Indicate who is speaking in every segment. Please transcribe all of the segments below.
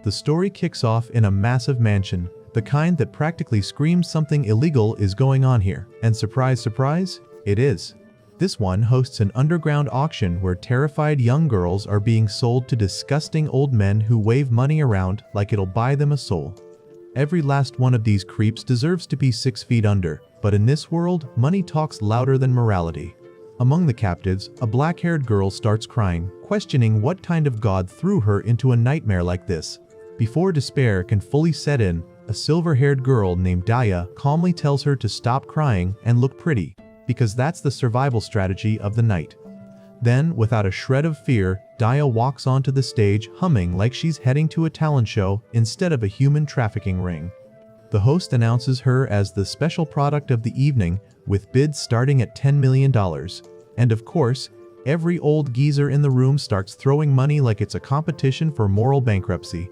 Speaker 1: The story kicks off in a massive mansion, the kind that practically screams something illegal is going on here. And surprise, surprise, it is. This one hosts an underground auction where terrified young girls are being sold to disgusting old men who wave money around like it'll buy them a soul. Every last one of these creeps deserves to be 6 feet under, but in this world, money talks louder than morality. Among the captives, a black-haired girl starts crying, questioning what kind of god threw her into a nightmare like this. Before despair can fully set in, a silver-haired girl named Daya calmly tells her to stop crying and look pretty, because that's the survival strategy of the night. Then, without a shred of fear, Daya walks onto the stage humming like she's heading to a talent show instead of a human trafficking ring. The host announces her as the special product of the evening, with bids starting at $10 million. And of course, every old geezer in the room starts throwing money like it's a competition for moral bankruptcy.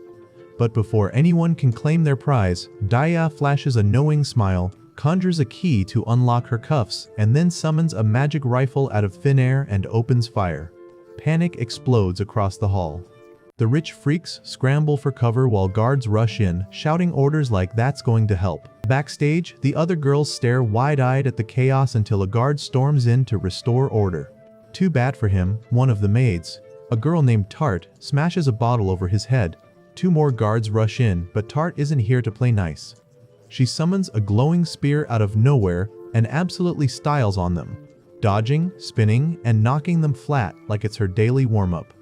Speaker 1: But before anyone can claim their prize, Daya flashes a knowing smile, conjures a key to unlock her cuffs, and then summons a magic rifle out of thin air and opens fire. Panic explodes across the hall. The rich freaks scramble for cover while guards rush in, shouting orders like that's going to help. Backstage, the other girls stare wide-eyed at the chaos until a guard storms in to restore order. Too bad for him, one of the maids, a girl named Tart, smashes a bottle over his head. 2 more guards rush in, but Tart isn't here to play nice. She summons a glowing spear out of nowhere and absolutely styles on them, dodging, spinning, and knocking them flat like it's her daily warm-up.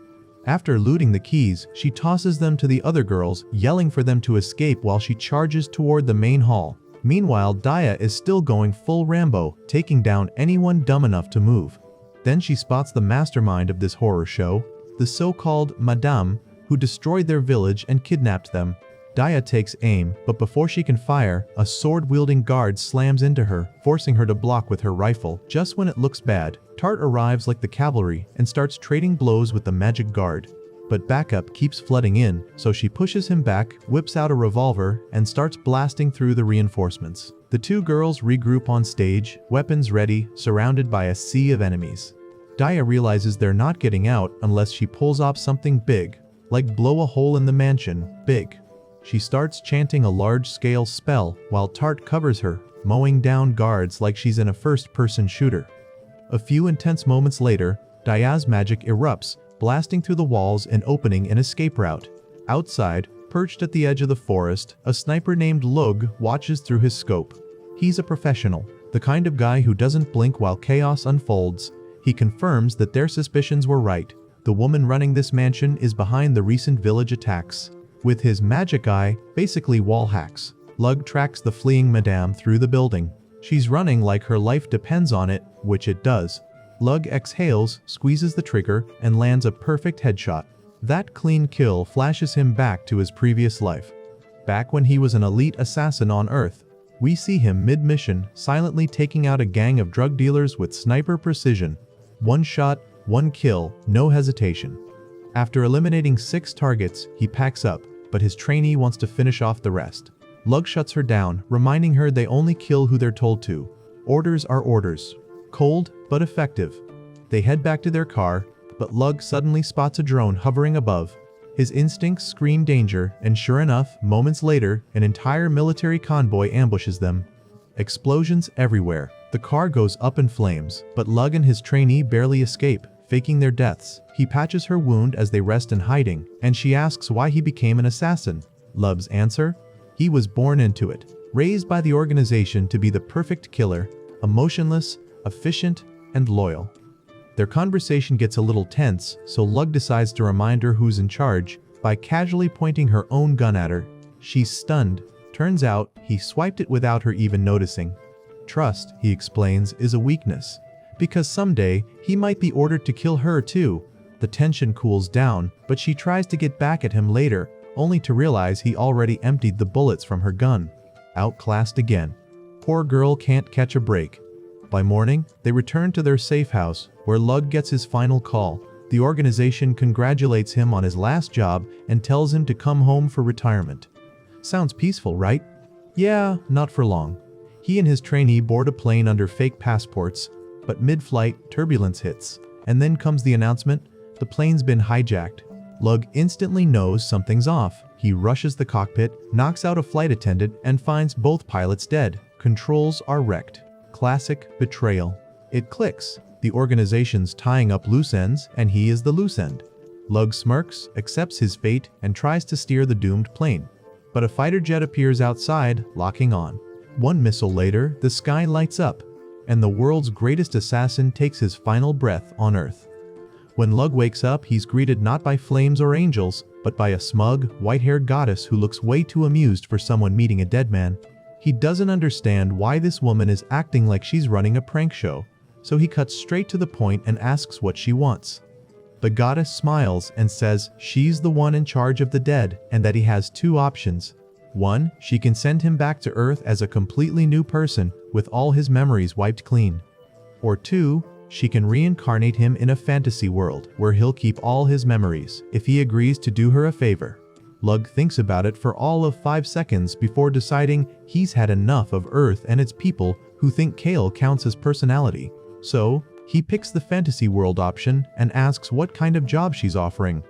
Speaker 1: After looting the keys, she tosses them to the other girls, yelling for them to escape while she charges toward the main hall. Meanwhile, Daya is still going full Rambo, taking down anyone dumb enough to move. Then she spots the mastermind of this horror show, the so-called Madame, who destroyed their village and kidnapped them. Daya takes aim, but before she can fire, a sword-wielding guard slams into her, forcing her to block with her rifle. Just when it looks bad, Tart arrives like the cavalry and starts trading blows with the magic guard. But backup keeps flooding in, so she pushes him back, whips out a revolver, and starts blasting through the reinforcements. The 2 girls regroup on stage, weapons ready, surrounded by a sea of enemies. Daya realizes they're not getting out unless she pulls off something big, like blow a hole in the mansion, big. She starts chanting a large-scale spell while Tart covers her, mowing down guards like she's in a first-person shooter. A few intense moments later, Daya's magic erupts, blasting through the walls and opening an escape route. Outside, perched at the edge of the forest, a sniper named Lug watches through his scope. He's a professional, the kind of guy who doesn't blink while chaos unfolds. He confirms that their suspicions were right. The woman running this mansion is behind the recent village attacks. With his magic eye, basically wall hacks, Lug tracks the fleeing madame through the building. She's running like her life depends on it, which it does. Lug exhales, squeezes the trigger, and lands a perfect headshot. That clean kill flashes him back to his previous life. Back when he was an elite assassin on Earth, we see him mid-mission, silently taking out a gang of drug dealers with sniper precision. 1 shot, 1 kill, no hesitation. After eliminating 6 targets, he packs up, but his trainee wants to finish off the rest. Lug shuts her down, reminding her they only kill who they're told to. Orders are orders. Cold, but effective. They head back to their car, but Lug suddenly spots a drone hovering above. His instincts scream danger, and sure enough, moments later, an entire military convoy ambushes them. Explosions everywhere. The car goes up in flames, but Lug and his trainee barely escape, faking their deaths. He patches her wound as they rest in hiding, and she asks why he became an assassin. Lug's answer? He was born into it, raised by the organization to be the perfect killer, emotionless, efficient, and loyal. Their conversation gets a little tense, so Lug decides to remind her who's in charge by casually pointing her own gun at her. She's stunned. Turns out, he swiped it without her even noticing. Trust, he explains, is a weakness, because someday he might be ordered to kill her too. The tension cools down, but she tries to get back at him later, only to realize he already emptied the bullets from her gun. Outclassed again. Poor girl can't catch a break. By morning, they return to their safe house, where Lug gets his final call. The organization congratulates him on his last job and tells him to come home for retirement. Sounds peaceful, right? Yeah, not for long. He and his trainee board a plane under fake passports, but mid-flight, turbulence hits. And then comes the announcement, the plane's been hijacked. Lug instantly knows something's off. he rushes the cockpit, knocks out a flight attendant, and finds both pilots dead. Controls are wrecked. Classic betrayal. It clicks. The organization's tying up loose ends, and he is the loose end. Lug smirks, accepts his fate, and tries to steer the doomed plane. But a fighter jet appears outside, locking on. One missile later, the sky lights up, and the world's greatest assassin takes his final breath on Earth. When Lug wakes up, he's greeted not by flames or angels, but by a smug, white-haired goddess who looks way too amused for someone meeting a dead man. He doesn't understand why this woman is acting like she's running a prank show, so he cuts straight to the point and asks what she wants. The goddess smiles and says she's the one in charge of the dead and that he has two options. One, she can send him back to Earth as a completely new person with all his memories wiped clean. Or two, she can reincarnate him in a fantasy world where he'll keep all his memories if he agrees to do her a favor. Lug thinks about it for all of 5 seconds before deciding he's had enough of Earth and its people who think Kale counts as personality. So, he picks the fantasy world option and asks what kind of job she's offering.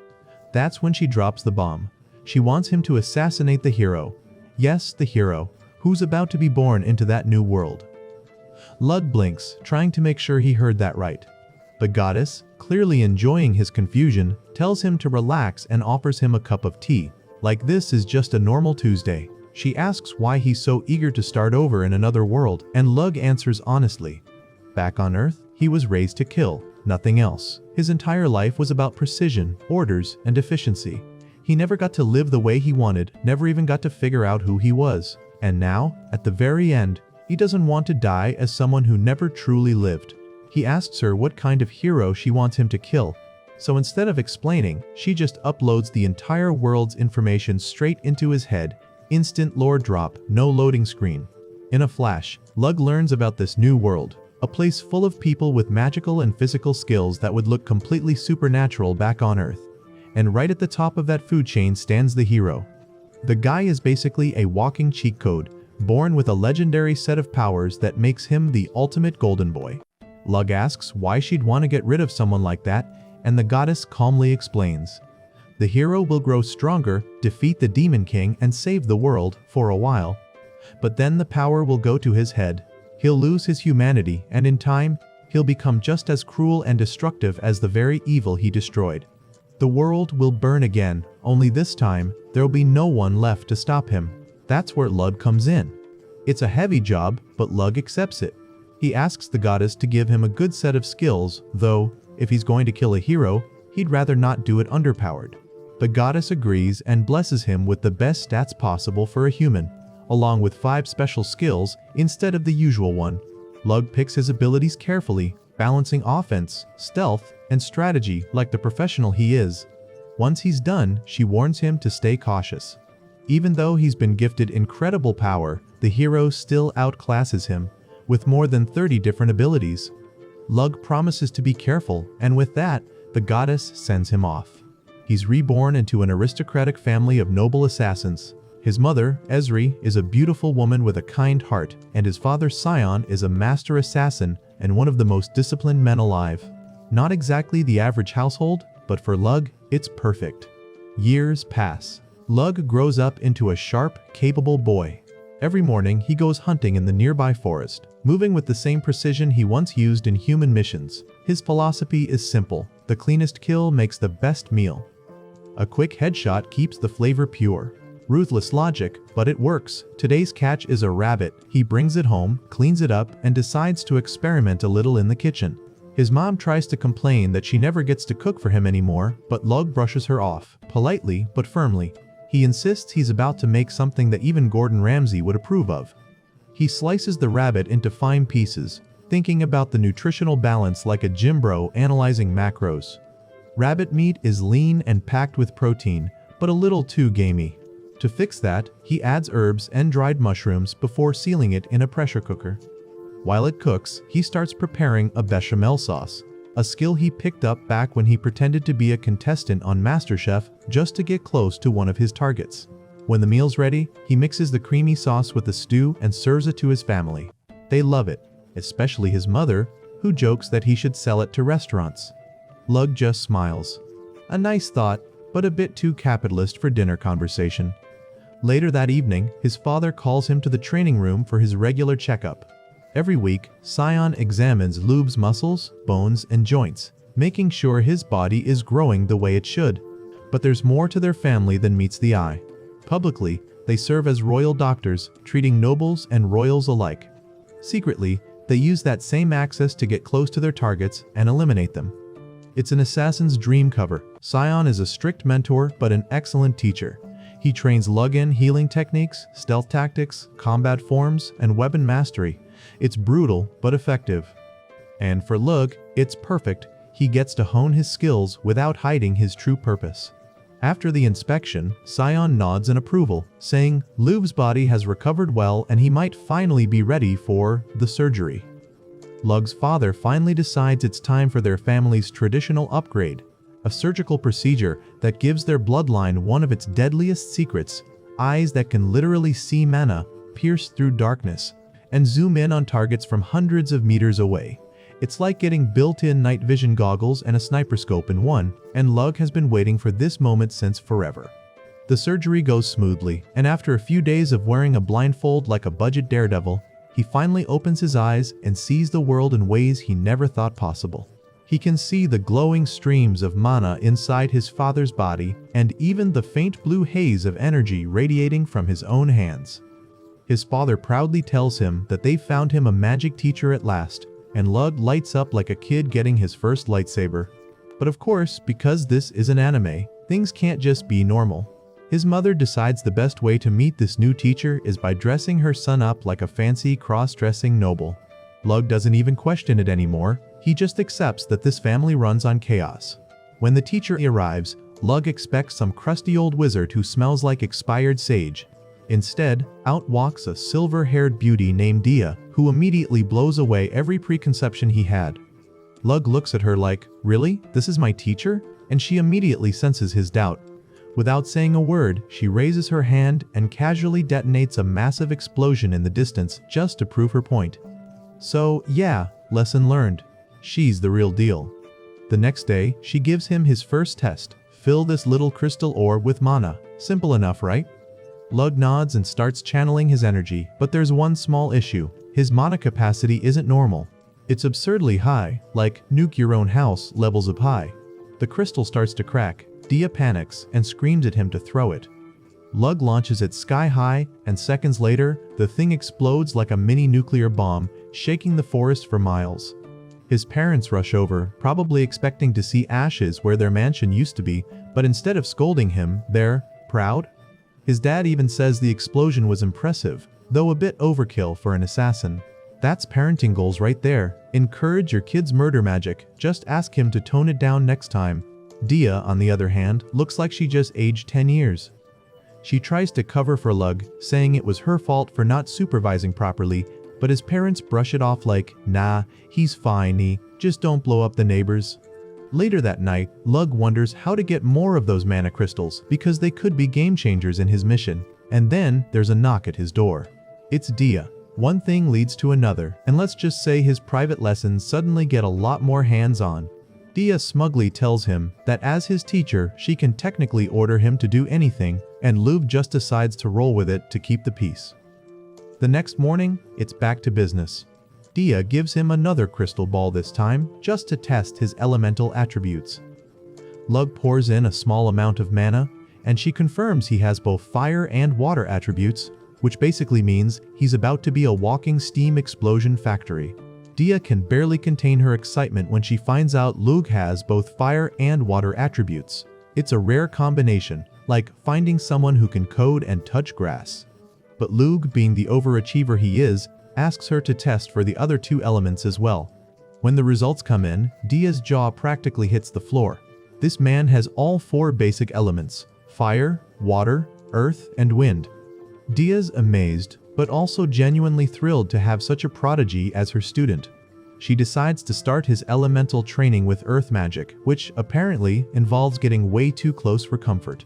Speaker 1: That's when she drops the bomb. She wants him to assassinate the hero. Yes, the hero, who's about to be born into that new world. Lug blinks, trying to make sure he heard that right. The goddess, clearly enjoying his confusion, tells him to relax and offers him a cup of tea, like this is just a normal Tuesday. She asks why he's so eager to start over in another world, and Lug answers honestly. Back on Earth, he was raised to kill, nothing else. His entire life was about precision, orders, and efficiency. He never got to live the way he wanted, never even got to figure out who he was. And now, at the very end, he doesn't want to die as someone who never truly lived. He asks her what kind of hero she wants him to kill. So instead of explaining, she just uploads the entire world's information straight into his head. Instant lore drop, no loading screen. In a flash, Lug learns about this new world. A place full of people with magical and physical skills that would look completely supernatural back on Earth. And right at the top of that food chain stands the hero. The guy is basically a walking cheat code, born with a legendary set of powers that makes him the ultimate golden boy. Lug asks why she'd want to get rid of someone like that, and the goddess calmly explains. The hero will grow stronger, defeat the Demon King, and save the world for a while. But then the power will go to his head. He'll lose his humanity, and in time, he'll become just as cruel and destructive as the very evil he destroyed. The world will burn again, only this time, there'll be no one left to stop him. That's where Lug comes in. It's a heavy job, but Lug accepts it. He asks the goddess to give him a good set of skills, though, if he's going to kill a hero, he'd rather not do it underpowered. The goddess agrees and blesses him with the best stats possible for a human, along with 5 special skills instead of the usual one. Lug picks his abilities carefully, balancing offense, stealth, and strategy like the professional he is. Once he's done, she warns him to stay cautious. Even though he's been gifted incredible power, the hero still outclasses him, with more than 30 different abilities. Lug promises to be careful, and with that, the goddess sends him off. He's reborn into an aristocratic family of noble assassins. His mother, Esri, is a beautiful woman with a kind heart, and his father, Sion, is a master assassin and one of the most disciplined men alive. Not exactly the average household, but for Lug, it's perfect. Years pass. Lug grows up into a sharp, capable boy. Every morning, he goes hunting in the nearby forest, moving with the same precision he once used in human missions. His philosophy is simple: the cleanest kill makes the best meal. A quick headshot keeps the flavor pure. Ruthless logic, but it works. Today's catch is a rabbit. He brings it home, cleans it up, and decides to experiment a little in the kitchen. His mom tries to complain that she never gets to cook for him anymore, but Lug brushes her off, politely but firmly. He insists he's about to make something that even Gordon Ramsay would approve of. He slices the rabbit into fine pieces, thinking about the nutritional balance like a gym bro analyzing macros. Rabbit meat is lean and packed with protein, but a little too gamey. To fix that, he adds herbs and dried mushrooms before sealing it in a pressure cooker. While it cooks, he starts preparing a bechamel sauce, a skill he picked up back when he pretended to be a contestant on MasterChef just to get close to one of his targets. When the meal's ready, he mixes the creamy sauce with the stew and serves it to his family. They love it, especially his mother, who jokes that he should sell it to restaurants. Lug just smiles. A nice thought, but a bit too capitalist for dinner conversation. Later that evening, his father calls him to the training room for his regular checkup. Every week, Sion examines Lub's muscles, bones, and joints, making sure his body is growing the way it should. But there's more to their family than meets the eye. Publicly, they serve as royal doctors, treating nobles and royals alike. Secretly, they use that same access to get close to their targets and eliminate them. It's an assassin's dream cover. Sion is a strict mentor but an excellent teacher. He trains Lug-in healing techniques, stealth tactics, combat forms, and weapon mastery. It's brutal but effective. And for Lug, it's perfect. He gets to hone his skills without hiding his true purpose. After the inspection, Sion nods in approval, saying Lub's body has recovered well and he might finally be ready for the surgery. Lug's father finally decides it's time for their family's traditional upgrade, a surgical procedure that gives their bloodline one of its deadliest secrets, eyes that can literally see mana, pierce through darkness, and zoom in on targets from hundreds of meters away. It's like getting built-in night vision goggles and a sniper scope in one, and Lug has been waiting for this moment since forever. The surgery goes smoothly, and after a few days of wearing a blindfold like a budget daredevil, he finally opens his eyes and sees the world in ways he never thought possible. He can see the glowing streams of mana inside his father's body and even the faint blue haze of energy radiating from his own hands. His father proudly tells him that they found him a magic teacher at last, and Lug lights up like a kid getting his first lightsaber. But of course, because this is an anime, things can't just be normal. His mother decides the best way to meet this new teacher is by dressing her son up like a fancy cross-dressing noble. Lug doesn't even question it anymore. He just accepts that this family runs on chaos. When the teacher arrives, Lug expects some crusty old wizard who smells like expired sage. Instead, out walks a silver-haired beauty named Dia, who immediately blows away every preconception he had. Lug looks at her like, "Really? This is my teacher?" And she immediately senses his doubt. Without saying a word, she raises her hand and casually detonates a massive explosion in the distance just to prove her point. So, yeah, lesson learned. She's the real deal. The next day, she gives him his first test. Fill this little crystal orb with mana. Simple enough, right? Lug nods and starts channeling his energy, but there's one small issue. His mana capacity isn't normal. It's absurdly high, like nuke your own house levels up high. The crystal starts to crack. Dia panics and screams at him to throw it. Lug launches it sky high, and seconds later, the thing explodes like a mini nuclear bomb, shaking the forest for miles. His parents rush over, probably expecting to see ashes where their mansion used to be, but instead of scolding him, they're proud. His dad even says the explosion was impressive, though a bit overkill for an assassin. That's parenting goals right there. Encourage your kid's murder magic, just ask him to tone it down next time. Dia, on the other hand, looks like she just aged 10 years. She tries to cover for Lug, saying it was her fault for not supervising properly, but his parents brush it off like, "Nah, he's fine, just don't blow up the neighbors." Later that night, Lug wonders how to get more of those mana crystals because they could be game changers in his mission. And then there's a knock at his door. It's Dia. One thing leads to another, and let's just say his private lessons suddenly get a lot more hands-on. Dia smugly tells him that as his teacher, she can technically order him to do anything, and Lug just decides to roll with it to keep the peace. The next morning, it's back to business. Dia gives him another crystal ball this time, just to test his elemental attributes. Lug pours in a small amount of mana, and she confirms he has both fire and water attributes, which basically means he's about to be a walking steam explosion factory. Dia can barely contain her excitement when she finds out Lug has both fire and water attributes. It's a rare combination, like finding someone who can code and touch grass. But Lug, being the overachiever he is, asks her to test for the other two elements as well. When the results come in, Dia's jaw practically hits the floor. This man has all four basic elements: fire, water, earth, and wind. Dia's amazed, but also genuinely thrilled to have such a prodigy as her student. She decides to start his elemental training with earth magic, which apparently involves getting way too close for comfort.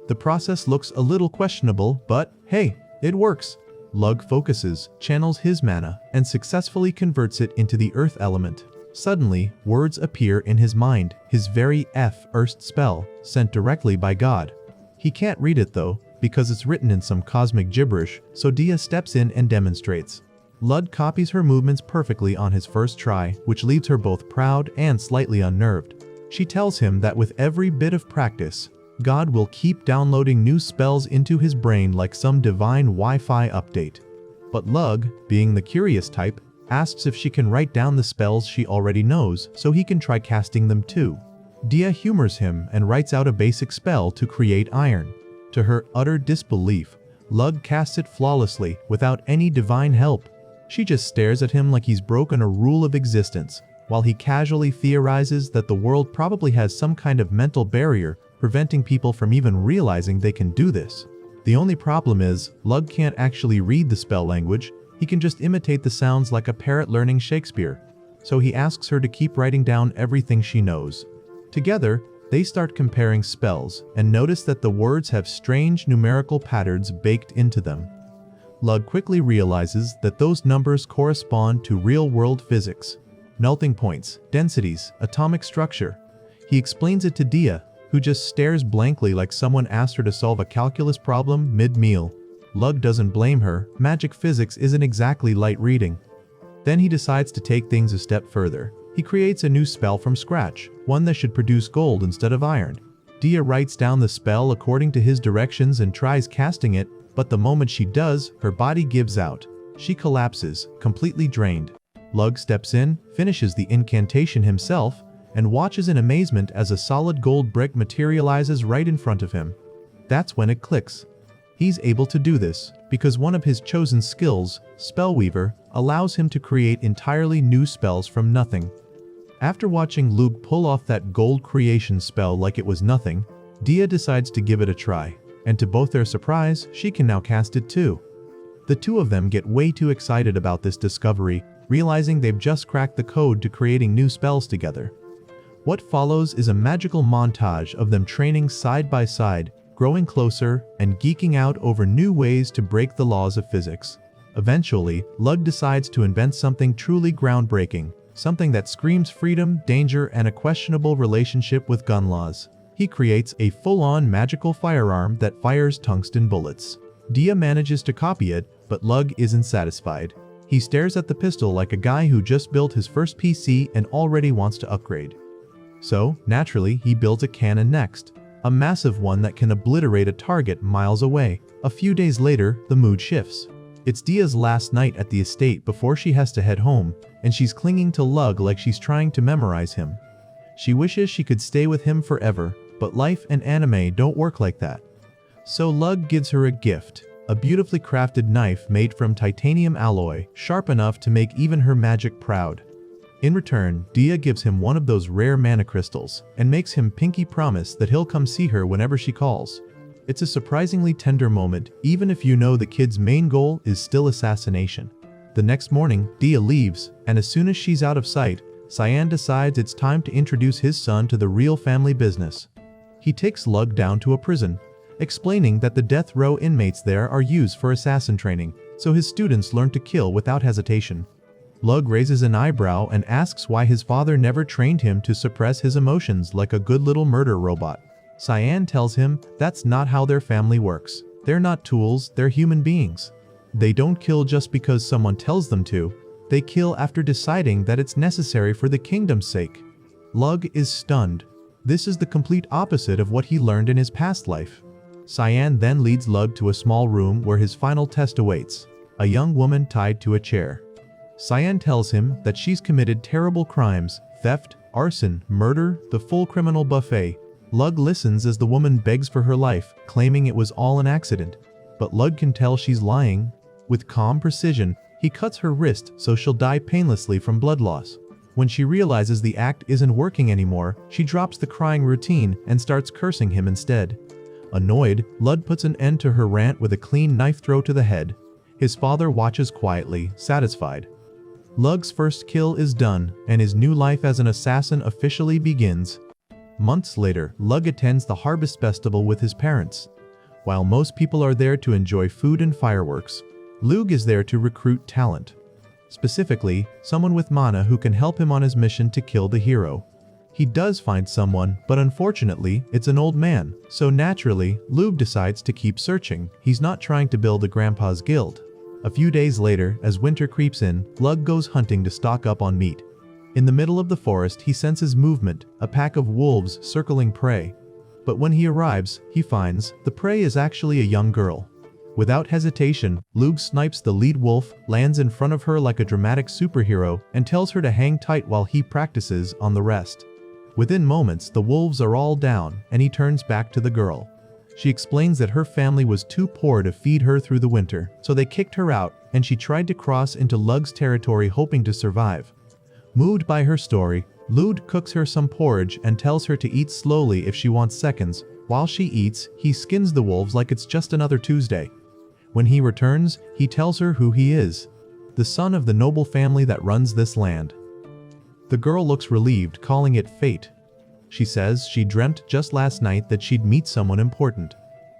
Speaker 1: The process looks a little questionable, but hey, it works. Lug focuses, channels his mana, and successfully converts it into the earth element. Suddenly, words appear in his mind, his very first spell, sent directly by God. He can't read it though, because it's written in some cosmic gibberish, so Dia steps in and demonstrates. Lud copies her movements perfectly on his first try, which leaves her both proud and slightly unnerved. She tells him that with every bit of practice, God will keep downloading new spells into his brain like some divine Wi-Fi update. But Lug, being the curious type, asks if she can write down the spells she already knows so he can try casting them too. Dia humors him and writes out a basic spell to create iron. To her utter disbelief, Lug casts it flawlessly without any divine help. She just stares at him like he's broken a rule of existence, while he casually theorizes that the world probably has some kind of mental barrier preventing people from even realizing they can do this. The only problem is, Lug can't actually read the spell language, he can just imitate the sounds like a parrot learning Shakespeare. So he asks her to keep writing down everything she knows. Together, they start comparing spells and notice that the words have strange numerical patterns baked into them. Lug quickly realizes that those numbers correspond to real-world physics. Melting points, densities, atomic structure. He explains it to Dia, who just stares blankly like someone asked her to solve a calculus problem mid-meal. Lug doesn't blame her, magic physics isn't exactly light reading. Then he decides to take things a step further. He creates a new spell from scratch, one that should produce gold instead of iron. Dia writes down the spell according to his directions and tries casting it, but the moment she does, her body gives out. She collapses, completely drained. Lug steps in, finishes the incantation himself, and watches in amazement as a solid gold brick materializes right in front of him. That's when it clicks. He's able to do this because one of his chosen skills, Spellweaver, allows him to create entirely new spells from nothing. After watching Lug pull off that gold creation spell like it was nothing, Dia decides to give it a try, and to both their surprise, she can now cast it too. The two of them get way too excited about this discovery, realizing they've just cracked the code to creating new spells together. What follows is a magical montage of them training side by side, growing closer, and geeking out over new ways to break the laws of physics. Eventually, Lug decides to invent something truly groundbreaking, something that screams freedom, danger, and a questionable relationship with gun laws. He creates a full-on magical firearm that fires tungsten bullets. Dia manages to copy it, but Lug isn't satisfied. He stares at the pistol like a guy who just built his first PC and already wants to upgrade. So, naturally, he builds a cannon next. A massive one that can obliterate a target miles away. A few days later, the mood shifts. It's Dia's last night at the estate before she has to head home, and she's clinging to Lug like she's trying to memorize him. She wishes she could stay with him forever, but life and anime don't work like that. So Lug gives her a gift, a beautifully crafted knife made from titanium alloy, sharp enough to make even her magic proud. In return, Dia gives him one of those rare mana crystals, and makes him pinky promise that he'll come see her whenever she calls. It's a surprisingly tender moment, even if you know the kid's main goal is still assassination. The next morning, Dia leaves, and as soon as she's out of sight, Cyan decides it's time to introduce his son to the real family business. He takes Lug down to a prison, explaining that the death row inmates there are used for assassin training, so his students learn to kill without hesitation. Lug raises an eyebrow and asks why his father never trained him to suppress his emotions like a good little murder robot. Cyan tells him that's not how their family works. They're not tools, they're human beings. They don't kill just because someone tells them to. They kill after deciding that it's necessary for the kingdom's sake. Lug is stunned. This is the complete opposite of what he learned in his past life. Cyan then leads Lug to a small room where his final test awaits, a young woman tied to a chair. Cyan tells him that she's committed terrible crimes, theft, arson, murder, the full criminal buffet. Lug listens as the woman begs for her life, claiming it was all an accident. But Lug can tell she's lying. With calm precision, he cuts her wrist so she'll die painlessly from blood loss. When she realizes the act isn't working anymore, she drops the crying routine and starts cursing him instead. Annoyed, Lug puts an end to her rant with a clean knife throw to the head. His father watches quietly, satisfied. Lug's first kill is done, and his new life as an assassin officially begins. Months later, Lug attends the Harvest Festival with his parents. While most people are there to enjoy food and fireworks, Lug is there to recruit talent. Specifically, someone with mana who can help him on his mission to kill the hero. He does find someone, but unfortunately, it's an old man, so naturally, Lug decides to keep searching. He's not trying to build a grandpa's guild. A few days later, as winter creeps in, Lug goes hunting to stock up on meat. In the middle of the forest, he senses movement, a pack of wolves circling prey. But when he arrives, he finds the prey is actually a young girl. Without hesitation, Lug snipes the lead wolf, lands in front of her like a dramatic superhero, and tells her to hang tight while he practices on the rest. Within moments, the wolves are all down, and he turns back to the girl. She explains that her family was too poor to feed her through the winter, so they kicked her out, and she tried to cross into Lug's territory hoping to survive. Moved by her story, Lug cooks her some porridge and tells her to eat slowly if she wants seconds. While she eats, he skins the wolves like it's just another Tuesday. When he returns, he tells her who he is, the son of the noble family that runs this land. The girl looks relieved, calling it fate. She says she dreamt just last night that she'd meet someone important.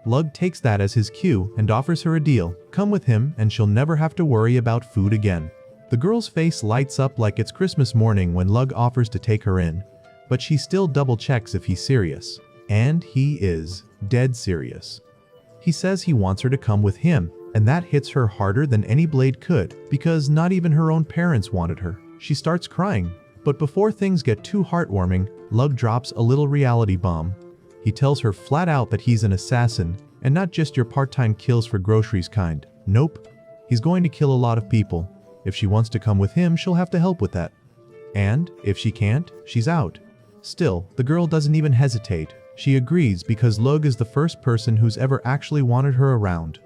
Speaker 1: Lug takes that as his cue and offers her a deal. Come with him and she'll never have to worry about food again. The girl's face lights up like it's Christmas morning when Lug offers to take her in, but she still double checks if he's serious. And he is dead serious. He says he wants her to come with him, and that hits her harder than any blade could, because not even her own parents wanted her. She starts crying. But before things get too heartwarming, Lug drops a little reality bomb. He tells her flat out that he's an assassin, and not just your part-time kills for groceries kind. Nope. He's going to kill a lot of people. If she wants to come with him, she'll have to help with that. And if she can't, she's out. Still, the girl doesn't even hesitate. She agrees because Lug is the first person who's ever actually wanted her around.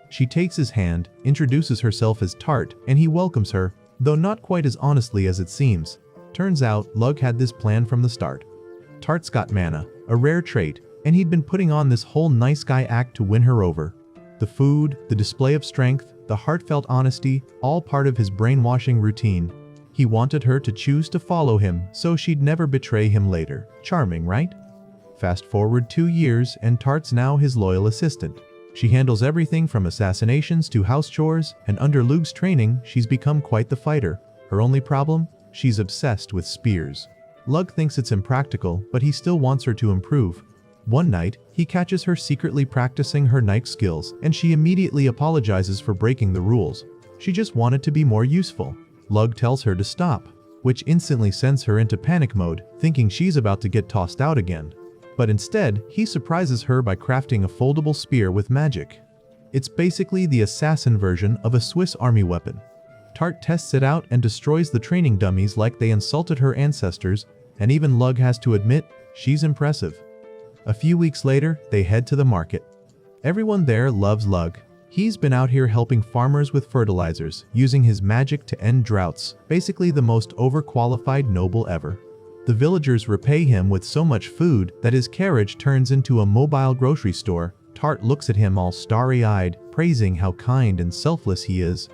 Speaker 1: She takes his hand, introduces herself as Tart, and he welcomes her, though not quite as honestly as it seems. Turns out, Lug had this plan from the start. Tart's got mana, a rare trait, and he'd been putting on this whole nice guy act to win her over. The food, the display of strength, the heartfelt honesty, all part of his brainwashing routine. He wanted her to choose to follow him so she'd never betray him later. Charming, right? Fast forward 2 years and Tart's now his loyal assistant. She handles everything from assassinations to house chores, and under Lug's training, she's become quite the fighter. Her only problem? She's obsessed with spears. Lug thinks it's impractical, but he still wants her to improve. One night, he catches her secretly practicing her knife skills, and she immediately apologizes for breaking the rules. She just wanted to be more useful. Lug tells her to stop, which instantly sends her into panic mode, thinking she's about to get tossed out again. But instead, he surprises her by crafting a foldable spear with magic. It's basically the assassin version of a Swiss army weapon. Tart tests it out and destroys the training dummies like they insulted her ancestors, and even Lug has to admit, she's impressive. A few weeks later, they head to the market. Everyone there loves Lug. He's been out here helping farmers with fertilizers, using his magic to end droughts, basically the most overqualified noble ever. The villagers repay him with so much food that his carriage turns into a mobile grocery store. Tart looks at him all starry-eyed, praising how kind and selfless he is.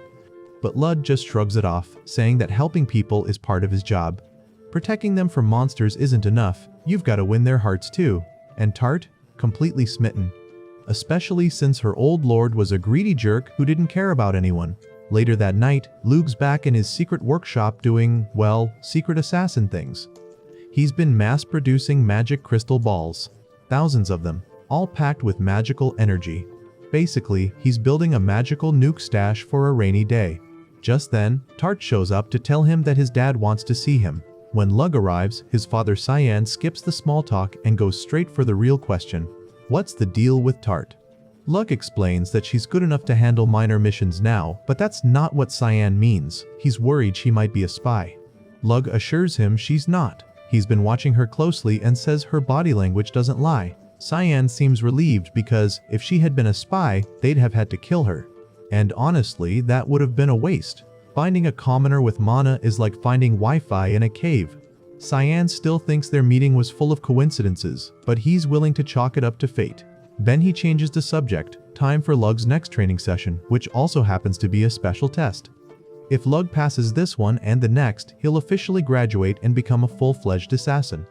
Speaker 1: But Lug just shrugs it off, saying that helping people is part of his job. Protecting them from monsters isn't enough, you've got to win their hearts too. And Tart, completely smitten. Especially since her old lord was a greedy jerk who didn't care about anyone. Later that night, Lug's back in his secret workshop doing, well, secret assassin things. He's been mass-producing magic crystal balls. Thousands of them, all packed with magical energy. Basically, he's building a magical nuke stash for a rainy day. Just then, Tart shows up to tell him that his dad wants to see him. When Lug arrives, his father Cyan skips the small talk and goes straight for the real question. What's the deal with Tart? Lug explains that she's good enough to handle minor missions now, but that's not what Cyan means. He's worried she might be a spy. Lug assures him she's not. He's been watching her closely and says her body language doesn't lie. Cyan seems relieved because if she had been a spy, they'd have had to kill her. And honestly, that would have been a waste. Finding a commoner with mana is like finding Wi-Fi in a cave. Cyan still thinks their meeting was full of coincidences, but he's willing to chalk it up to fate. Then he changes the subject, time for Lug's next training session, which also happens to be a special test. If Lug passes this one and the next, he'll officially graduate and become a full-fledged assassin.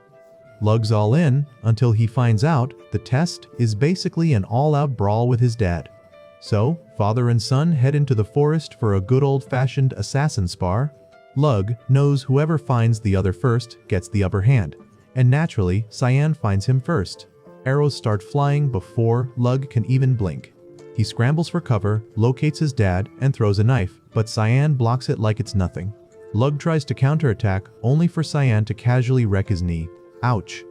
Speaker 1: Lug's all in, until he finds out the test is basically an all-out brawl with his dad. So, father and son head into the forest for a good old-fashioned assassin spar. Lug knows whoever finds the other first gets the upper hand, and naturally, Cyan finds him first. Arrows start flying before Lug can even blink. He scrambles for cover, locates his dad, and throws a knife, but Cyan blocks it like it's nothing. Lug tries to counterattack, only for Cyan to casually wreck his knee. Ouch.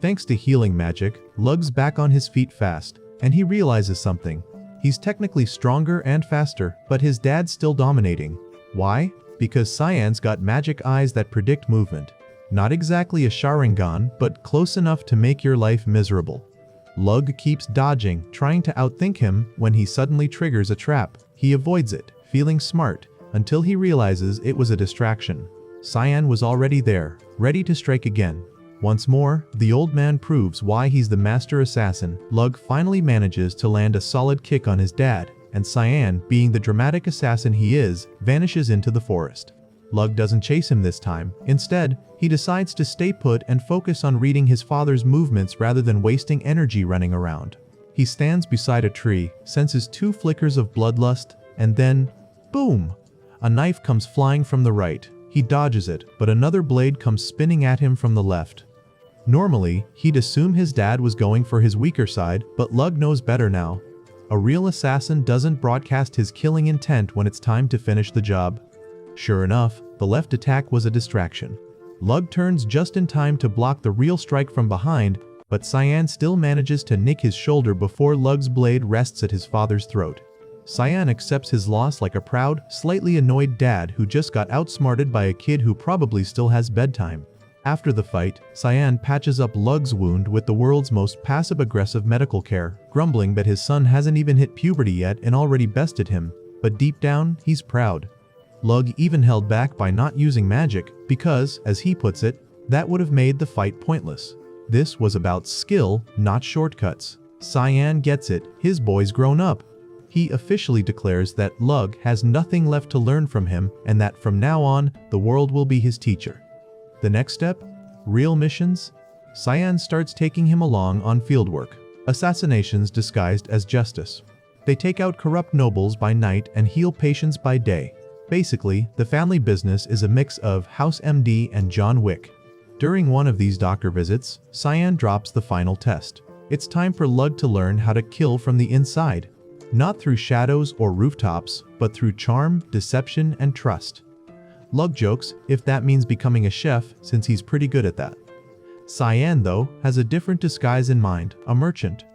Speaker 1: Thanks to healing magic, Lug's back on his feet fast, and he realizes something. He's technically stronger and faster, but his dad's still dominating. Why? Because Cyan's got magic eyes that predict movement. Not exactly a Sharingan, but close enough to make your life miserable. Lug keeps dodging, trying to outthink him when he suddenly triggers a trap. He avoids it, feeling smart, until he realizes it was a distraction. Cyan was already there, ready to strike again. Once more, the old man proves why he's the master assassin. Lug finally manages to land a solid kick on his dad, and Cyan, being the dramatic assassin he is, vanishes into the forest. Lug doesn't chase him this time. Instead, he decides to stay put and focus on reading his father's movements rather than wasting energy running around. He stands beside a tree, senses 2 flickers of bloodlust, and then, boom! A knife comes flying from the right. He dodges it, but another blade comes spinning at him from the left. Normally, he'd assume his dad was going for his weaker side, but Lug knows better now. A real assassin doesn't broadcast his killing intent when it's time to finish the job. Sure enough, the left attack was a distraction. Lug turns just in time to block the real strike from behind, but Cyan still manages to nick his shoulder before Lug's blade rests at his father's throat. Cyan accepts his loss like a proud, slightly annoyed dad who just got outsmarted by a kid who probably still has bedtime. After the fight, Cyan patches up Lug's wound with the world's most passive-aggressive medical care, grumbling that his son hasn't even hit puberty yet and already bested him, but deep down, he's proud. Lug even held back by not using magic because, as he puts it, that would have made the fight pointless. This was about skill, not shortcuts. Cyan gets it, his boy's grown up. He officially declares that Lug has nothing left to learn from him and that from now on, the world will be his teacher. The next step? Real missions? Cyan starts taking him along on fieldwork. Assassinations disguised as justice. They take out corrupt nobles by night and heal patients by day. Basically, the family business is a mix of House MD and John Wick. During one of these doctor visits, Cyan drops the final test. It's time for Lug to learn how to kill from the inside. Not through shadows or rooftops, but through charm, deception, and trust. Lug jokes if that means becoming a chef, since he's pretty good at that. Cyan, though, has a different disguise in mind, a merchant.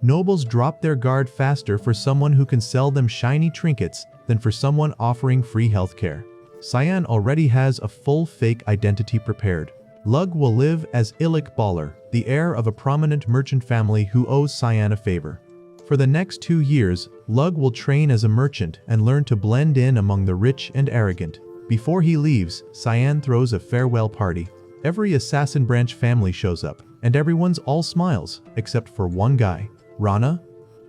Speaker 1: Nobles drop their guard faster for someone who can sell them shiny trinkets than for someone offering free healthcare. Cyan already has a full fake identity prepared. Lug will live as Ilik Baller, the heir of a prominent merchant family who owes Cyan a favor. For the next 2 years, Lug will train as a merchant and learn to blend in among the rich and arrogant. Before he leaves, Cyan throws a farewell party. Every Assassin Branch family shows up, and everyone's all smiles, except for one guy, Rana,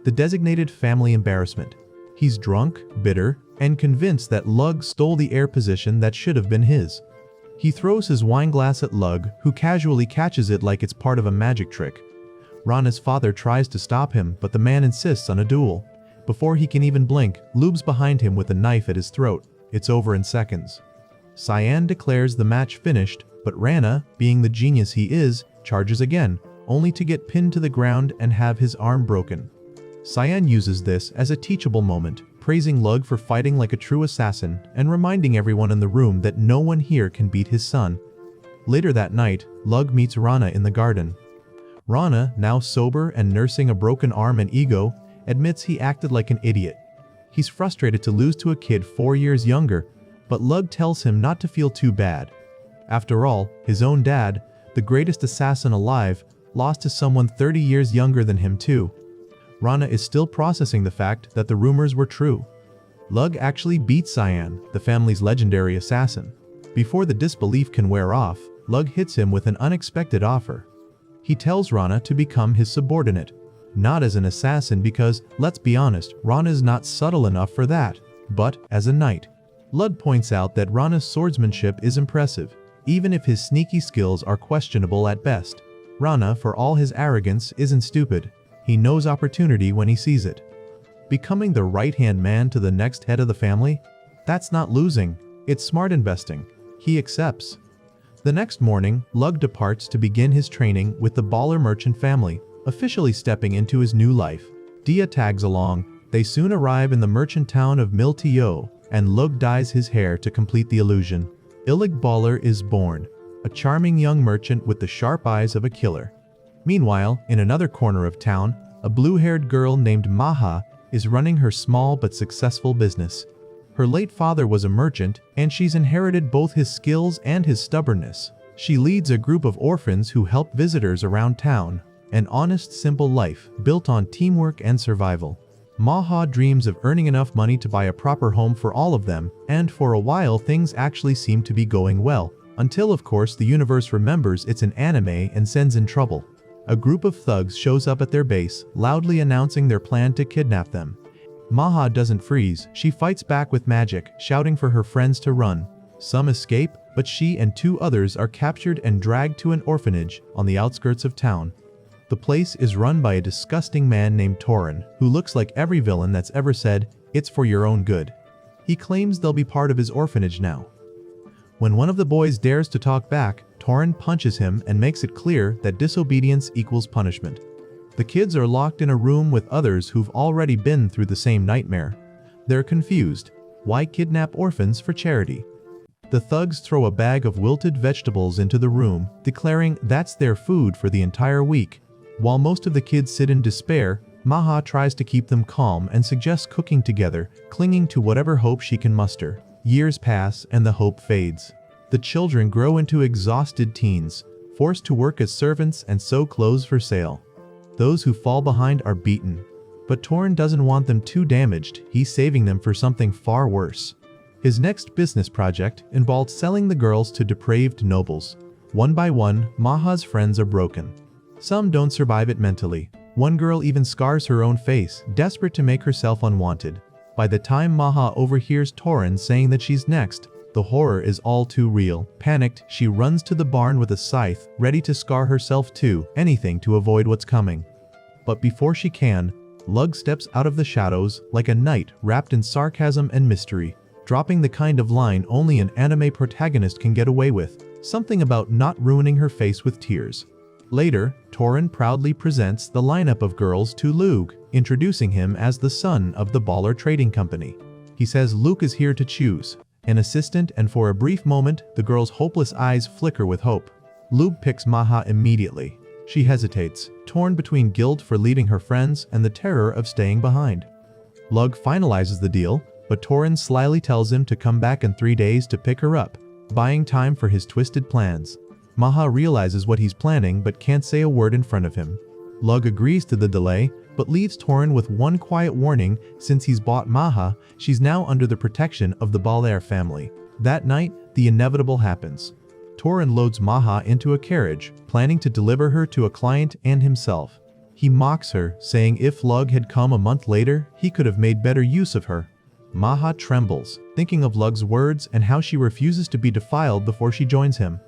Speaker 1: the designated family embarrassment. He's drunk, bitter, and convinced that Lug stole the heir position that should have been his. He throws his wine glass at Lug, who casually catches it like it's part of a magic trick. Rana's father tries to stop him, but the man insists on a duel. Before he can even blink, Lube's behind him with a knife at his throat. It's over in seconds. Cyan declares the match finished, but Rana, being the genius he is, charges again, only to get pinned to the ground and have his arm broken. Cyan uses this as a teachable moment, praising Lug for fighting like a true assassin and reminding everyone in the room that no one here can beat his son. Later that night, Lug meets Rana in the garden. Rana, now sober and nursing a broken arm and ego, admits he acted like an idiot. He's frustrated to lose to a kid 4 years younger, but Lug tells him not to feel too bad. After all, his own dad, the greatest assassin alive, lost to someone 30 years younger than him too. Rana is still processing the fact that the rumors were true. Lug actually beats Cyan, the family's legendary assassin. Before the disbelief can wear off, Lug hits him with an unexpected offer. He tells Rana to become his subordinate. Not as an assassin because, let's be honest, Rana's not subtle enough for that, but as a knight. Lug points out that Rana's swordsmanship is impressive, even if his sneaky skills are questionable at best. Rana, for all his arrogance, isn't stupid. He knows opportunity when he sees it. becoming the right-hand man to the next head of the family? That's not losing, it's smart investing. He accepts. The next morning, Lug departs to begin his training with the baller merchant family, officially stepping into his new life. Dia tags along. They soon arrive in the merchant town of Miltio, and Lug dyes his hair to complete the illusion. Illig Baller is born, a charming young merchant with the sharp eyes of a killer. Meanwhile, in another corner of town, a blue-haired girl named Maha is running her small but successful business. Her late father was a merchant, and she's inherited both his skills and his stubbornness. She leads a group of orphans who help visitors around town. An honest, simple life, built on teamwork and survival. Maha dreams of earning enough money to buy a proper home for all of them, and for a while things actually seem to be going well, until of course the universe remembers it's an anime and sends in trouble. A group of thugs shows up at their base, loudly announcing their plan to kidnap them. Maha doesn't freeze, she fights back with magic, shouting for her friends to run. Some escape, but she and 2 others are captured and dragged to an orphanage on the outskirts of town. The place is run by a disgusting man named Torin, who looks like every villain that's ever said, "It's for your own good." He claims they'll be part of his orphanage now. When one of the boys dares to talk back, Torin punches him and makes it clear that disobedience equals punishment. The kids are locked in a room with others who've already been through the same nightmare. They're confused. Why kidnap orphans for charity? The thugs throw a bag of wilted vegetables into the room, declaring that's their food for the entire week. While most of the kids sit in despair, Maha tries to keep them calm and suggests cooking together, clinging to whatever hope she can muster. Years pass and the hope fades. The children grow into exhausted teens, forced to work as servants and sew clothes for sale. Those who fall behind are beaten. But Torin doesn't want them too damaged, he's saving them for something far worse. His next business project involved selling the girls to depraved nobles. One by one, Maha's friends are broken. Some don't survive it mentally. One girl even scars her own face, desperate to make herself unwanted. By the time Maha overhears Torin saying that she's next, the horror is all too real. Panicked, she runs to the barn with a scythe, ready to scar herself too, anything to avoid what's coming. But before she can, Lug steps out of the shadows like a knight wrapped in sarcasm and mystery, dropping the kind of line only an anime protagonist can get away with, something about not ruining her face with tears. Later, Torin proudly presents the lineup of girls to Lug, introducing him as the son of the Baller Trading Company. He says Luke is here to choose an assistant, and for a brief moment, the girl's hopeless eyes flicker with hope. Lug picks Maha immediately. She hesitates, torn between guilt for leaving her friends and the terror of staying behind. Lug finalizes the deal, but Torin slyly tells him to come back in 3 days to pick her up, buying time for his twisted plans. Maha realizes what he's planning but can't say a word in front of him. Lug agrees to the delay, but leaves Torin with one quiet warning: since he's bought Maha, she's now under the protection of the Baller family. That night, the inevitable happens. Torin loads Maha into a carriage, planning to deliver her to a client and himself. He mocks her, saying if Lug had come a month later, he could have made better use of her. Maha trembles, thinking of Lug's words and how she refuses to be defiled before she joins him.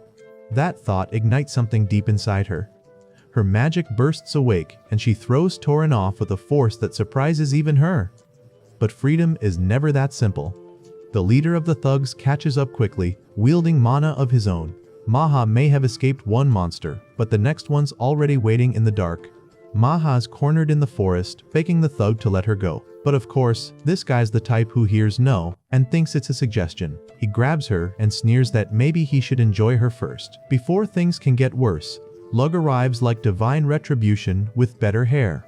Speaker 1: That thought ignites something deep inside her. Her magic bursts awake, and she throws Torin off with a force that surprises even her. But freedom is never that simple. The leader of the thugs catches up quickly, wielding mana of his own. Maha may have escaped one monster, but the next one's already waiting in the dark. Maha's cornered in the forest, begging the thug to let her go. But of course, this guy's the type who hears no and thinks it's a suggestion. He grabs her and sneers that maybe he should enjoy her first. Before things can get worse, Lug arrives like divine retribution with better hair.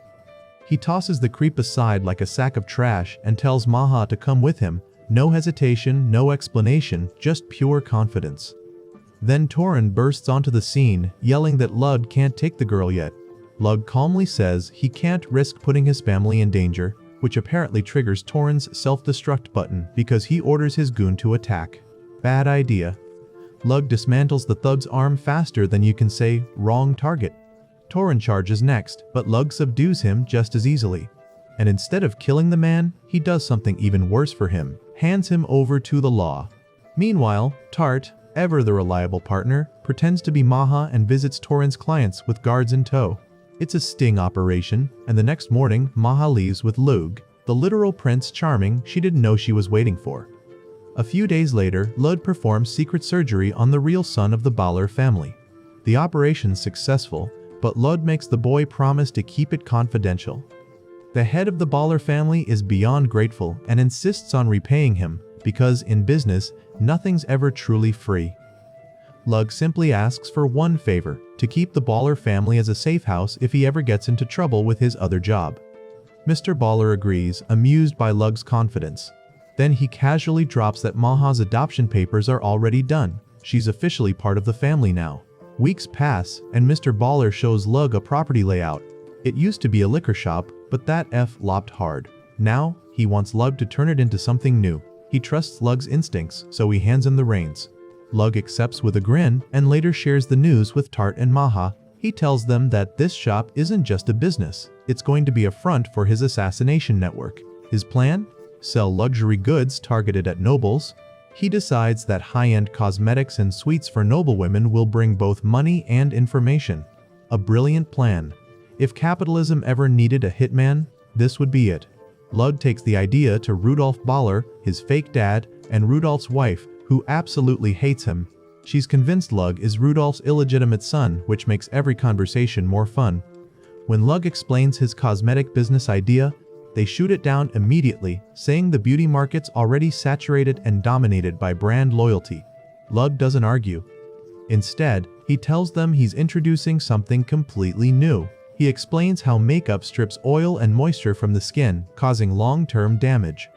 Speaker 1: He tosses the creep aside like a sack of trash and tells Maha to come with him. No hesitation, no explanation, just pure confidence. Then Torin bursts onto the scene, yelling that Lug can't take the girl yet. Lug calmly says he can't risk putting his family in danger, which apparently triggers Torin's self-destruct button because he orders his goon to attack. Bad idea. Lug dismantles the thug's arm faster than you can say, wrong target. Torin charges next, but Lug subdues him just as easily. And instead of killing the man, he does something even worse for him, hands him over to the law. Meanwhile, Tart, ever the reliable partner, pretends to be Maha and visits Torin's clients with guards in tow. It's a sting operation, and the next morning, Maha leaves with Lug, the literal Prince Charming she didn't know she was waiting for. A few days later, Lud performs secret surgery on the real son of the Baller family. The operation's successful, but Lud makes the boy promise to keep it confidential. The head of the Baller family is beyond grateful and insists on repaying him because in business, nothing's ever truly free. Lug simply asks for one favor, to keep the Baller family as a safe house if he ever gets into trouble with his other job. Mr. Baller agrees, amused by Lug's confidence. Then he casually drops that Maha's adoption papers are already done. She's officially part of the family now. Weeks pass, and Mr. Baller shows Lug a property layout. It used to be a liquor shop, but that flopped hard. Now, he wants Lug to turn it into something new. He trusts Lug's instincts, so he hands him the reins. Lug accepts with a grin and later shares the news with Tart and Maha. He tells them that this shop isn't just a business, it's going to be a front for his assassination network. His plan? Sell luxury goods targeted at nobles. He decides that high-end cosmetics and sweets for noblewomen will bring both money and information. A brilliant plan. If capitalism ever needed a hitman, this would be it. Lug takes the idea to Rudolph Baller, his fake dad, and Rudolph's wife, who absolutely hates him. She's convinced Lug is Rudolph's illegitimate son, which makes every conversation more fun. When Lug explains his cosmetic business idea, they shoot it down immediately, saying the beauty market's already saturated and dominated by brand loyalty. Lug doesn't argue. Instead, he tells them he's introducing something completely new. He explains how makeup strips oil and moisture from the skin, causing long-term damage.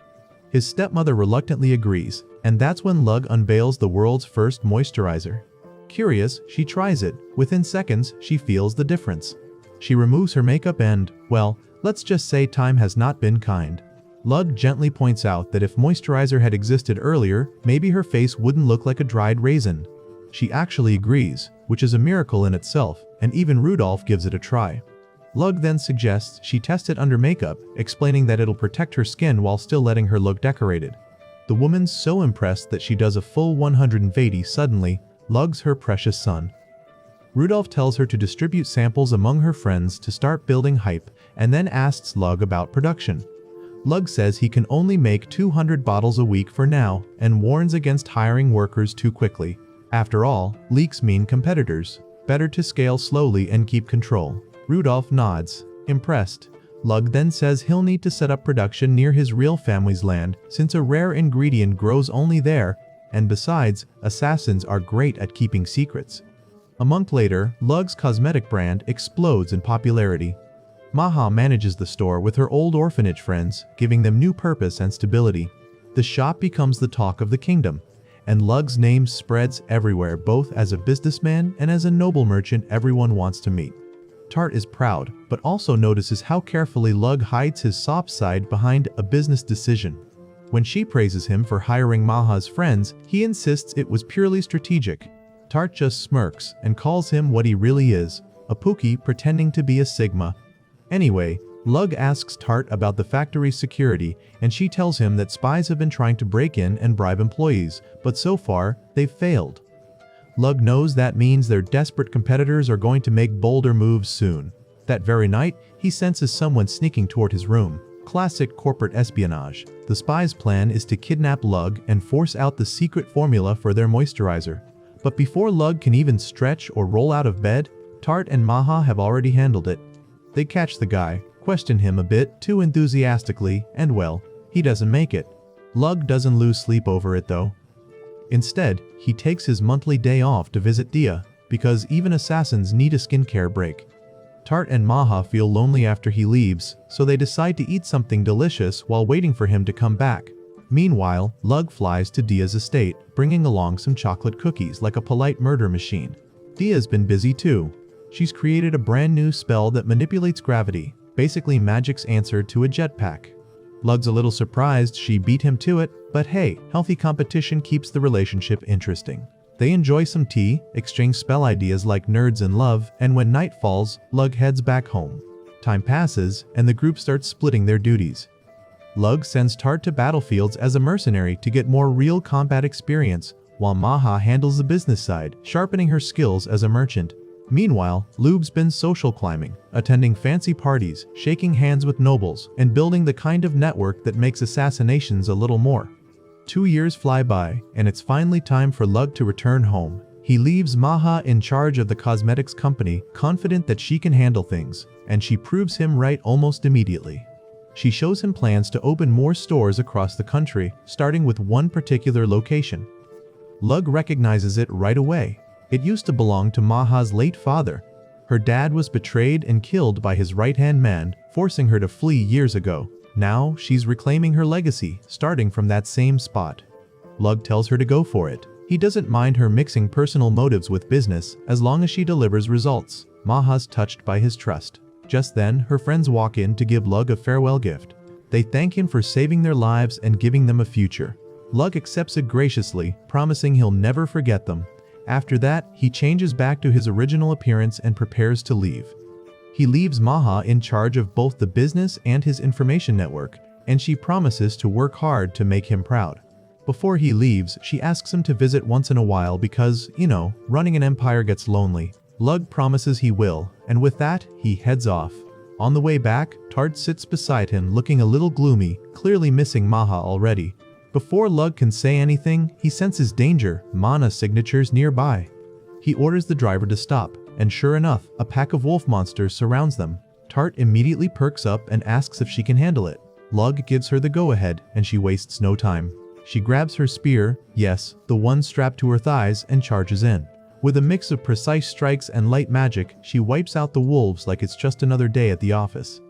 Speaker 1: His stepmother reluctantly agrees, and that's when Lug unveils the world's first moisturizer. Curious, she tries it. Within seconds, she feels the difference. She removes her makeup and, well, let's just say time has not been kind. Lug gently points out that if moisturizer had existed earlier, maybe her face wouldn't look like a dried raisin. She actually agrees, which is a miracle in itself, and even Rudolph gives it a try. Lug then suggests she test it under makeup, explaining that it'll protect her skin while still letting her look decorated. The woman's so impressed that she does a full 180 suddenly, Lug's her precious son. Rudolph tells her to distribute samples among her friends to start building hype, and then asks Lug about production. Lug says he can only make 200 bottles a week for now, and warns against hiring workers too quickly. After all, leaks mean competitors. Better to scale slowly and keep control. Rudolph nods, impressed. Lug then says he'll need to set up production near his real family's land, since a rare ingredient grows only there, and besides, assassins are great at keeping secrets. A month later, Lug's cosmetic brand explodes in popularity. Maha manages the store with her old orphanage friends, giving them new purpose and stability. The shop becomes the talk of the kingdom, and Lug's name spreads everywhere both as a businessman and as a noble merchant everyone wants to meet. Tart is proud, but also notices how carefully Lug hides his soft side behind a business decision. When she praises him for hiring Maha's friends, he insists it was purely strategic. Tart just smirks and calls him what he really is, a Pookie pretending to be a Sigma. Anyway, Lug asks Tart about the factory's security, and she tells him that spies have been trying to break in and bribe employees, but so far, they've failed. Lug knows that means their desperate competitors are going to make bolder moves soon. That very night, he senses someone sneaking toward his room. Classic corporate espionage. The spy's plan is to kidnap Lug and force out the secret formula for their moisturizer. But before Lug can even stretch or roll out of bed, Tart and Maha have already handled it. They catch the guy, question him a bit too enthusiastically, and well, he doesn't make it. Lug doesn't lose sleep over it though. Instead, he takes his monthly day off to visit Dia, because even assassins need a skincare break. Tart and Maha feel lonely after he leaves, so they decide to eat something delicious while waiting for him to come back. Meanwhile, Lug flies to Dia's estate, bringing along some chocolate cookies like a polite murder machine. Dia's been busy too. She's created a brand new spell that manipulates gravity, basically magic's answer to a jetpack. Lug's a little surprised she beat him to it, but hey, healthy competition keeps the relationship interesting. They enjoy some tea, exchange spell ideas like nerds in love, and when night falls, Lug heads back home. Time passes, and the group starts splitting their duties. Lug sends Tart to battlefields as a mercenary to get more real combat experience, while Maha handles the business side, sharpening her skills as a merchant. Meanwhile, Lube's been social climbing, attending fancy parties, shaking hands with nobles, and building the kind of network that makes assassinations a little more. 2 years fly by, and it's finally time for Lug to return home. He leaves Maha in charge of the cosmetics company, confident that she can handle things, and she proves him right almost immediately. She shows him plans to open more stores across the country, starting with one particular location. Lug recognizes it right away. It used to belong to Maha's late father. Her dad was betrayed and killed by his right-hand man, forcing her to flee years ago. Now, she's reclaiming her legacy, starting from that same spot. Lug tells her to go for it. He doesn't mind her mixing personal motives with business, as long as she delivers results. Maha's touched by his trust. Just then, her friends walk in to give Lug a farewell gift. They thank him for saving their lives and giving them a future. Lug accepts it graciously, promising he'll never forget them. After that, he changes back to his original appearance and prepares to leave. He leaves Maha in charge of both the business and his information network, and she promises to work hard to make him proud. Before he leaves, she asks him to visit once in a while because, running an empire gets lonely. Lug promises he will, and with that, he heads off. On the way back, Tart sits beside him looking a little gloomy, clearly missing Maha already. Before Lug can say anything, he senses danger, mana signatures nearby. He orders the driver to stop, and sure enough, a pack of wolf monsters surrounds them. Tart immediately perks up and asks if she can handle it. Lug gives her the go-ahead, and she wastes no time. She grabs her spear, yes, the one strapped to her thighs, and charges in. With a mix of precise strikes and light magic, she wipes out the wolves like it's just another day at the office.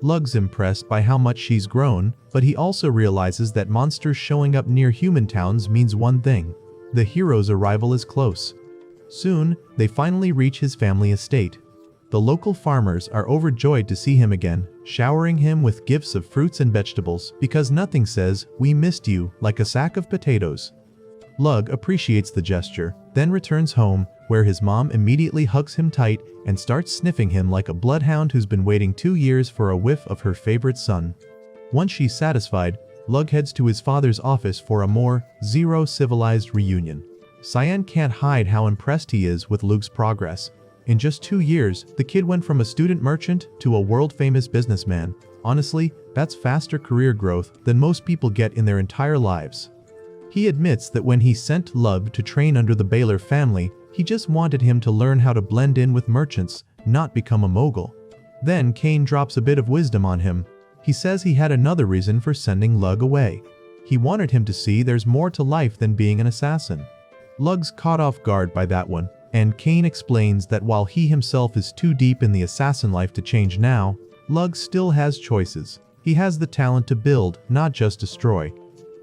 Speaker 1: Lug's impressed by how much she's grown, but he also realizes that monsters showing up near human towns means one thing: the hero's arrival is close. Soon, they finally reach his family estate. The local farmers are overjoyed to see him again, showering him with gifts of fruits and vegetables because nothing says, "We missed you," like a sack of potatoes. Lug appreciates the gesture, then returns home, where his mom immediately hugs him tight and starts sniffing him like a bloodhound who's been waiting 2 years for a whiff of her favorite son. Once she's satisfied, Lug heads to his father's office for a more zero-civilized reunion. Cyan can't hide how impressed he is with Lug's progress. In just 2 years, the kid went from a student merchant to a world-famous businessman. Honestly, that's faster career growth than most people get in their entire lives. He admits that when he sent Lug to train under the Baylor family, he just wanted him to learn how to blend in with merchants, not become a mogul. Then Kane drops a bit of wisdom on him. He says he had another reason for sending Lug away. He wanted him to see there's more to life than being an assassin. Lug's caught off guard by that one, and Kane explains that while he himself is too deep in the assassin life to change now, Lug still has choices. He has the talent to build, not just destroy.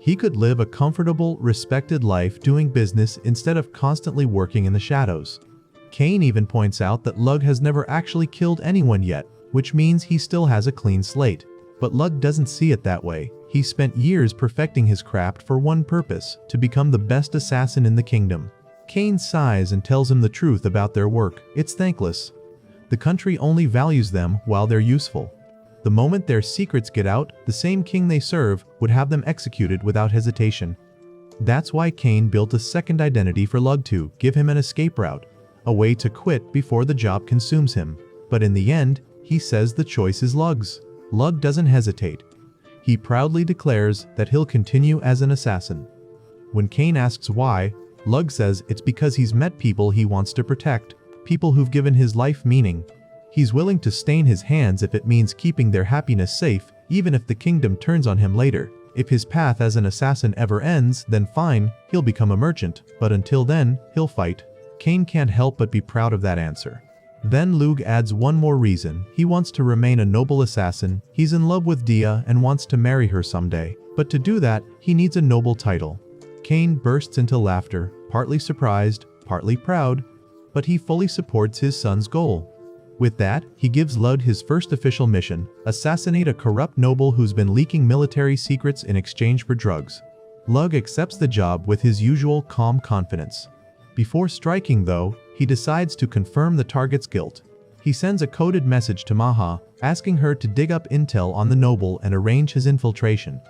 Speaker 1: He could live a comfortable, respected life doing business instead of constantly working in the shadows. Kane even points out that Lug has never actually killed anyone yet, which means he still has a clean slate. But Lug doesn't see it that way. He spent years perfecting his craft for one purpose: to become the best assassin in the kingdom. Kane sighs and tells him the truth about their work. It's thankless. The country only values them while they're useful. The moment their secrets get out, the same king they serve would have them executed without hesitation. That's why Kane built a second identity for Lug to give him an escape route, a way to quit before the job consumes him. But in the end, he says the choice is Lug's. Lug doesn't hesitate. He proudly declares that he'll continue as an assassin. When Kane asks why, Lug says it's because he's met people he wants to protect, people who've given his life meaning. He's willing to stain his hands if it means keeping their happiness safe, even if the kingdom turns on him later. If his path as an assassin ever ends, then fine, he'll become a merchant, but until then, he'll fight. Kane can't help but be proud of that answer. Then Lug adds one more reason: he wants to remain a noble assassin. He's in love with Dia and wants to marry her someday. But to do that, he needs a noble title. Kane bursts into laughter, partly surprised, partly proud, but he fully supports his son's goal. With that, he gives Lug his first official mission: assassinate a corrupt noble who's been leaking military secrets in exchange for drugs. Lug accepts the job with his usual calm confidence. Before striking, though, he decides to confirm the target's guilt. He sends a coded message to Maha, asking her to dig up intel on the noble and arrange his infiltration.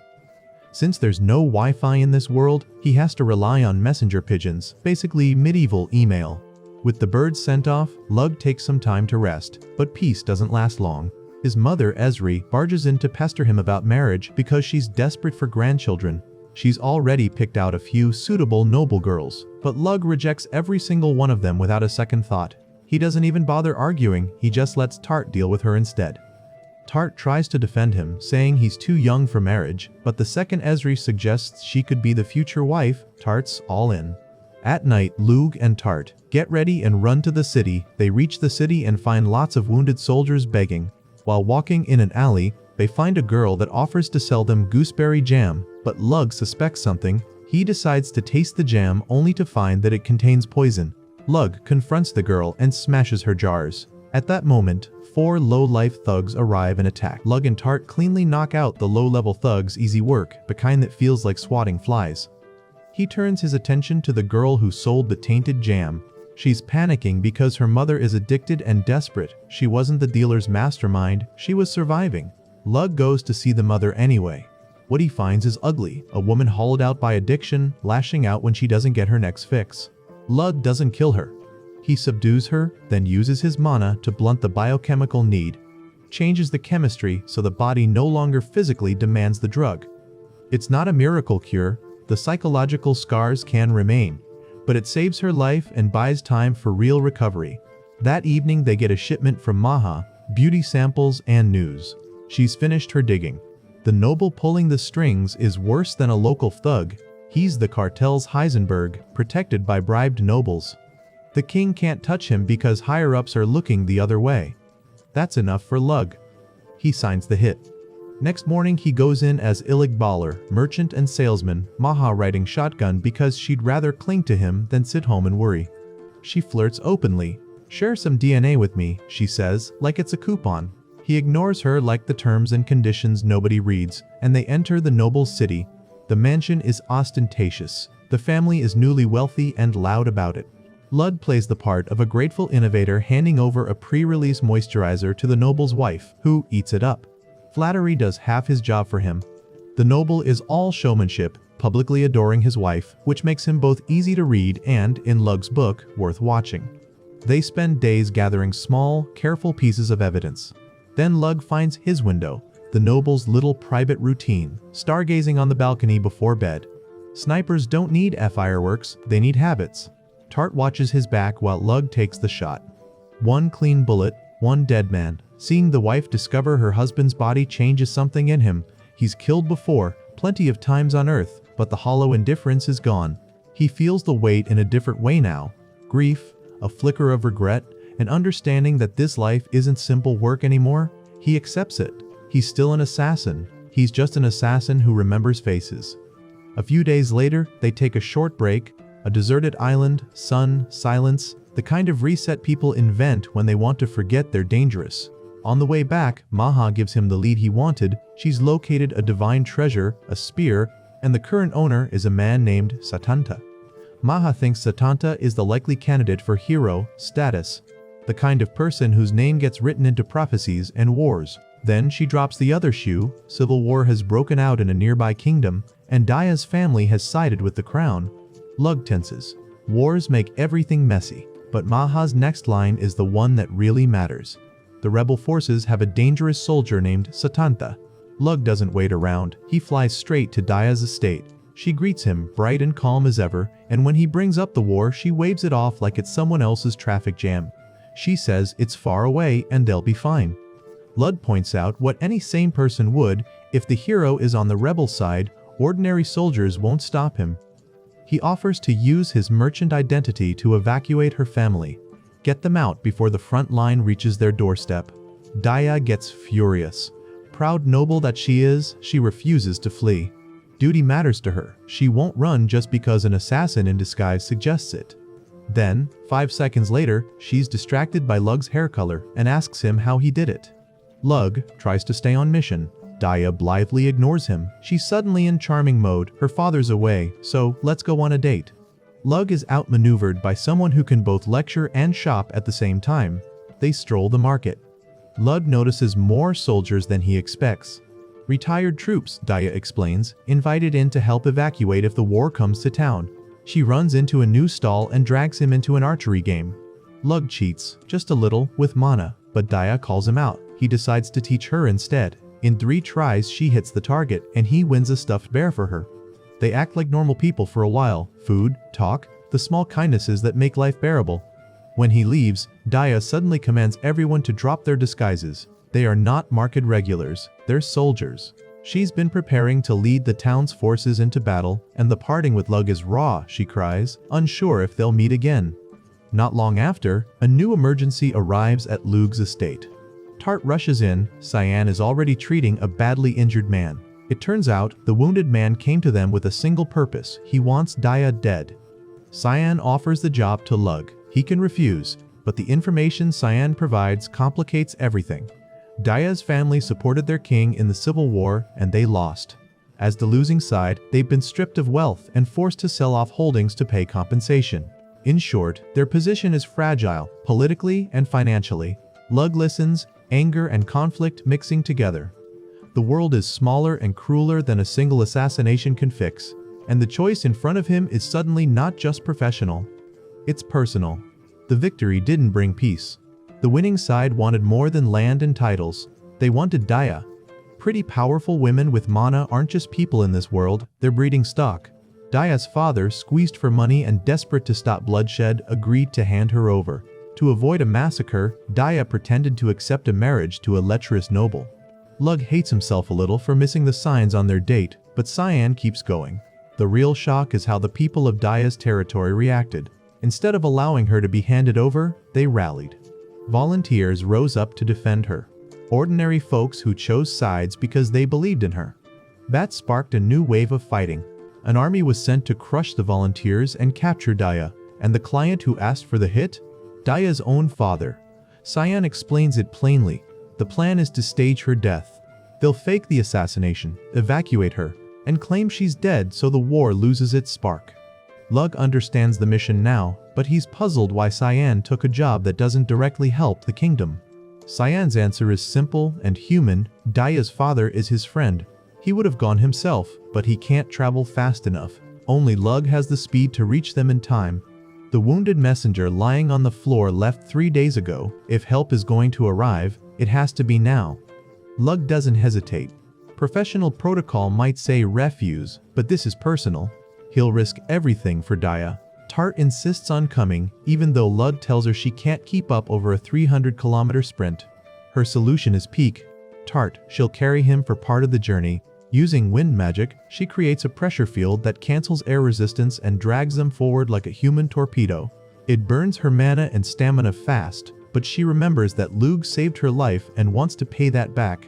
Speaker 1: Since there's no Wi-Fi in this world, he has to rely on messenger pigeons, basically medieval email. With the birds sent off, Lug takes some time to rest, but peace doesn't last long. His mother, Esri, barges in to pester him about marriage because she's desperate for grandchildren. She's already picked out a few suitable noble girls, but Lug rejects every single one of them without a second thought. He doesn't even bother arguing, he just lets Tart deal with her instead. Tart tries to defend him, saying he's too young for marriage, but the second Esri suggests she could be the future wife, Tart's all in. At night, Lug and Tart get ready and run to the city. They reach the city and find lots of wounded soldiers begging. While walking in an alley, they find a girl that offers to sell them gooseberry jam, but Lug suspects something. He decides to taste the jam only to find that it contains poison. Lug confronts the girl and smashes her jars. At that moment, 4 low-life thugs arrive and attack. Lug and Tart cleanly knock out the low-level thugs, easy work, the kind that feels like swatting flies. He turns his attention to the girl who sold the tainted jam. She's panicking because her mother is addicted and desperate. She wasn't the dealer's mastermind, she was surviving. Lug goes to see the mother anyway. What he finds is ugly, a woman hollowed out by addiction, lashing out when she doesn't get her next fix. Lug doesn't kill her. He subdues her, then uses his mana to blunt the biochemical need. Changes the chemistry so the body no longer physically demands the drug. It's not a miracle cure, the psychological scars can remain, but it saves her life and buys time for real recovery. That evening they get a shipment from Maha, beauty samples and news. She's finished her digging. The noble pulling the strings is worse than a local thug. He's the cartel's Heisenberg, protected by bribed nobles. The king can't touch him because higher-ups are looking the other way. That's enough for Lug. He signs the hit. Next morning he goes in as Iligballer, merchant and salesman, Maha riding shotgun because she'd rather cling to him than sit home and worry. She flirts openly. "Share some DNA with me," she says, like it's a coupon. He ignores her like the terms and conditions nobody reads, and they enter the noble city. The mansion is ostentatious. The family is newly wealthy and loud about it. Lud plays the part of a grateful innovator handing over a pre-release moisturizer to the noble's wife, who eats it up. Flattery does half his job for him. The noble is all showmanship, publicly adoring his wife, which makes him both easy to read and, in Lug's book, worth watching. They spend days gathering small, careful pieces of evidence. Then Lug finds his window, the noble's little private routine, stargazing on the balcony before bed. Snipers don't need fireworks, they need habits. Tart watches his back while Lug takes the shot. One clean bullet, one dead man. Seeing the wife discover her husband's body changes something in him. He's killed before, plenty of times on Earth, but the hollow indifference is gone. He feels the weight in a different way now. Grief, a flicker of regret, an understanding that this life isn't simple work anymore. He accepts it. He's still an assassin. He's just an assassin who remembers faces. A few days later, they take a short break. A deserted island, sun, silence, the kind of reset people invent when they want to forget they're dangerous. On the way back, Maha gives him the lead he wanted. She's located a divine treasure, a spear, and the current owner is a man named Satanta. Maha thinks Satanta is the likely candidate for hero status, the kind of person whose name gets written into prophecies and wars. Then she drops the other shoe. Civil war has broken out in a nearby kingdom, and Daya's family has sided with the crown. Lug tenses. Wars make everything messy, but Maha's next line is the one that really matters. The rebel forces have a dangerous soldier named Satanta. Lug doesn't wait around, he flies straight to Daya's estate. She greets him, bright and calm as ever, and when he brings up the war, she waves it off like it's someone else's traffic jam. She says it's far away and they'll be fine. Lud points out what any sane person would: if the hero is on the rebel side, ordinary soldiers won't stop him. He offers to use his merchant identity to evacuate her family, get them out before the front line reaches their doorstep. Daya gets furious. Proud noble that she is, she refuses to flee. Duty matters to her. She won't run just because an assassin in disguise suggests it. Then, 5 seconds later, she's distracted by Lug's hair color and asks him how he did it. Lug tries to stay on mission. Daya blithely ignores him. She's suddenly in charming mode. Her father's away, so let's go on a date. Lug is outmaneuvered by someone who can both lecture and shop at the same time. They stroll the market. Lug notices more soldiers than he expects. Retired troops, Daya explains, invited in to help evacuate if the war comes to town. She runs into a new stall and drags him into an archery game. Lug cheats, just a little, with Mana, but Daya calls him out. He decides to teach her instead. In 3 tries she hits the target and he wins a stuffed bear for her. They act like normal people for a while, food, talk, the small kindnesses that make life bearable. When he leaves, Daya suddenly commands everyone to drop their disguises. They are not market regulars, they're soldiers. She's been preparing to lead the town's forces into battle, and the parting with Lug is raw, she cries, unsure if they'll meet again. Not long after, a new emergency arrives at Lug's estate. Tart rushes in. Cyan is already treating a badly injured man. It turns out, the wounded man came to them with a single purpose. He wants Daya dead. Cyan offers the job to Lug. He can refuse, but the information Cyan provides complicates everything. Daya's family supported their king in the civil war, and they lost. As the losing side, they've been stripped of wealth and forced to sell off holdings to pay compensation. In short, their position is fragile, politically and financially. Lug listens, anger and conflict mixing together. The world is smaller and crueler than a single assassination can fix, and the choice in front of him is suddenly not just professional. It's personal. The victory didn't bring peace. The winning side wanted more than land and titles. They wanted Daya. Pretty powerful women with mana aren't just people in this world, they're breeding stock. Daya's father, squeezed for money and desperate to stop bloodshed, agreed to hand her over. To avoid a massacre, Daya pretended to accept a marriage to a lecherous noble. Lug hates himself a little for missing the signs on their date, but Cyan keeps going. The real shock is how the people of Daya's territory reacted. Instead of allowing her to be handed over, they rallied. Volunteers rose up to defend her. Ordinary folks who chose sides because they believed in her. That sparked a new wave of fighting. An army was sent to crush the volunteers and capture Daya, and the client who asked for the hit? Daya's own father. Cyan explains it plainly. The plan is to stage her death. They'll fake the assassination, evacuate her, and claim she's dead so the war loses its spark. Lug understands the mission now, but he's puzzled why Cyan took a job that doesn't directly help the kingdom. Cyan's answer is simple and human. Daya's father is his friend. He would have gone himself, but he can't travel fast enough. Only Lug has the speed to reach them in time. The wounded messenger lying on the floor left 3 days ago. If help is going to arrive, it has to be now. Lug doesn't hesitate. Professional protocol might say refuse, but this is personal. He'll risk everything for Daya. Tart insists on coming, even though Lug tells her she can't keep up over a 300-kilometer sprint. Her solution is peak. Tart, she'll carry him for part of the journey. Using wind magic, she creates a pressure field that cancels air resistance and drags them forward like a human torpedo. It burns her mana and stamina fast, but she remembers that Lug saved her life and wants to pay that back.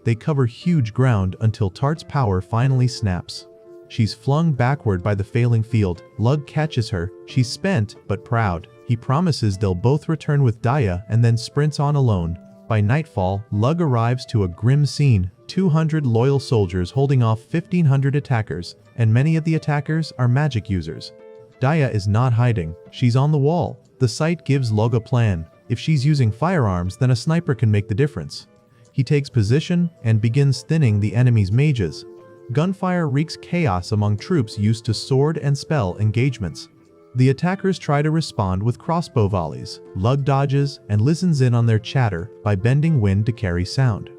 Speaker 1: They cover huge ground until Tart's power finally snaps. She's flung backward by the failing field. Lug catches her. She's spent, but proud. He promises they'll both return with Daya and then sprints on alone. By nightfall, Lug arrives to a grim scene. 200 loyal soldiers holding off 1,500 attackers, and many of the attackers are magic users. Daya is not hiding. She's on the wall. The sight gives Lug a plan. If she's using firearms, then a sniper can make the difference. He takes position and begins thinning the enemy's mages. Gunfire wreaks chaos among troops used to sword and spell engagements. The attackers try to respond with crossbow volleys. Lug dodges and listens in on their chatter by bending wind to carry sound.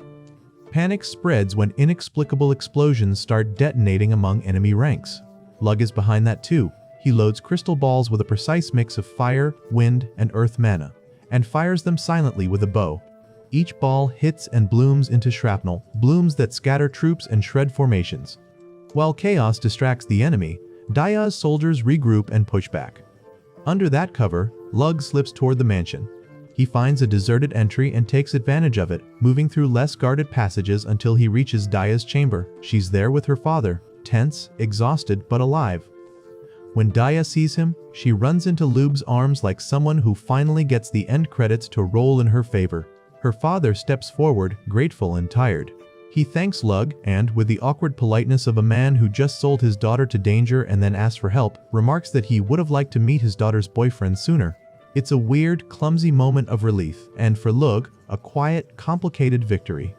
Speaker 1: Panic spreads when inexplicable explosions start detonating among enemy ranks. Lug is behind that too. He loads crystal balls with a precise mix of fire, wind, and earth mana, and fires them silently with a bow. Each ball hits and blooms into shrapnel, blooms that scatter troops and shred formations. While chaos distracts the enemy, Daya's soldiers regroup and push back. Under that cover, Lug slips toward the mansion. He finds a deserted entry and takes advantage of it, moving through less guarded passages until he reaches Daya's chamber. She's there with her father, tense, exhausted, but alive. When Daya sees him, she runs into Lug's arms like someone who finally gets the end credits to roll in her favor. Her father steps forward, grateful and tired. He thanks Lug and, with the awkward politeness of a man who just sold his daughter to danger and then asked for help, remarks that he would have liked to meet his daughter's boyfriend sooner. It's a weird, clumsy moment of relief, and for Lug, a quiet, complicated victory.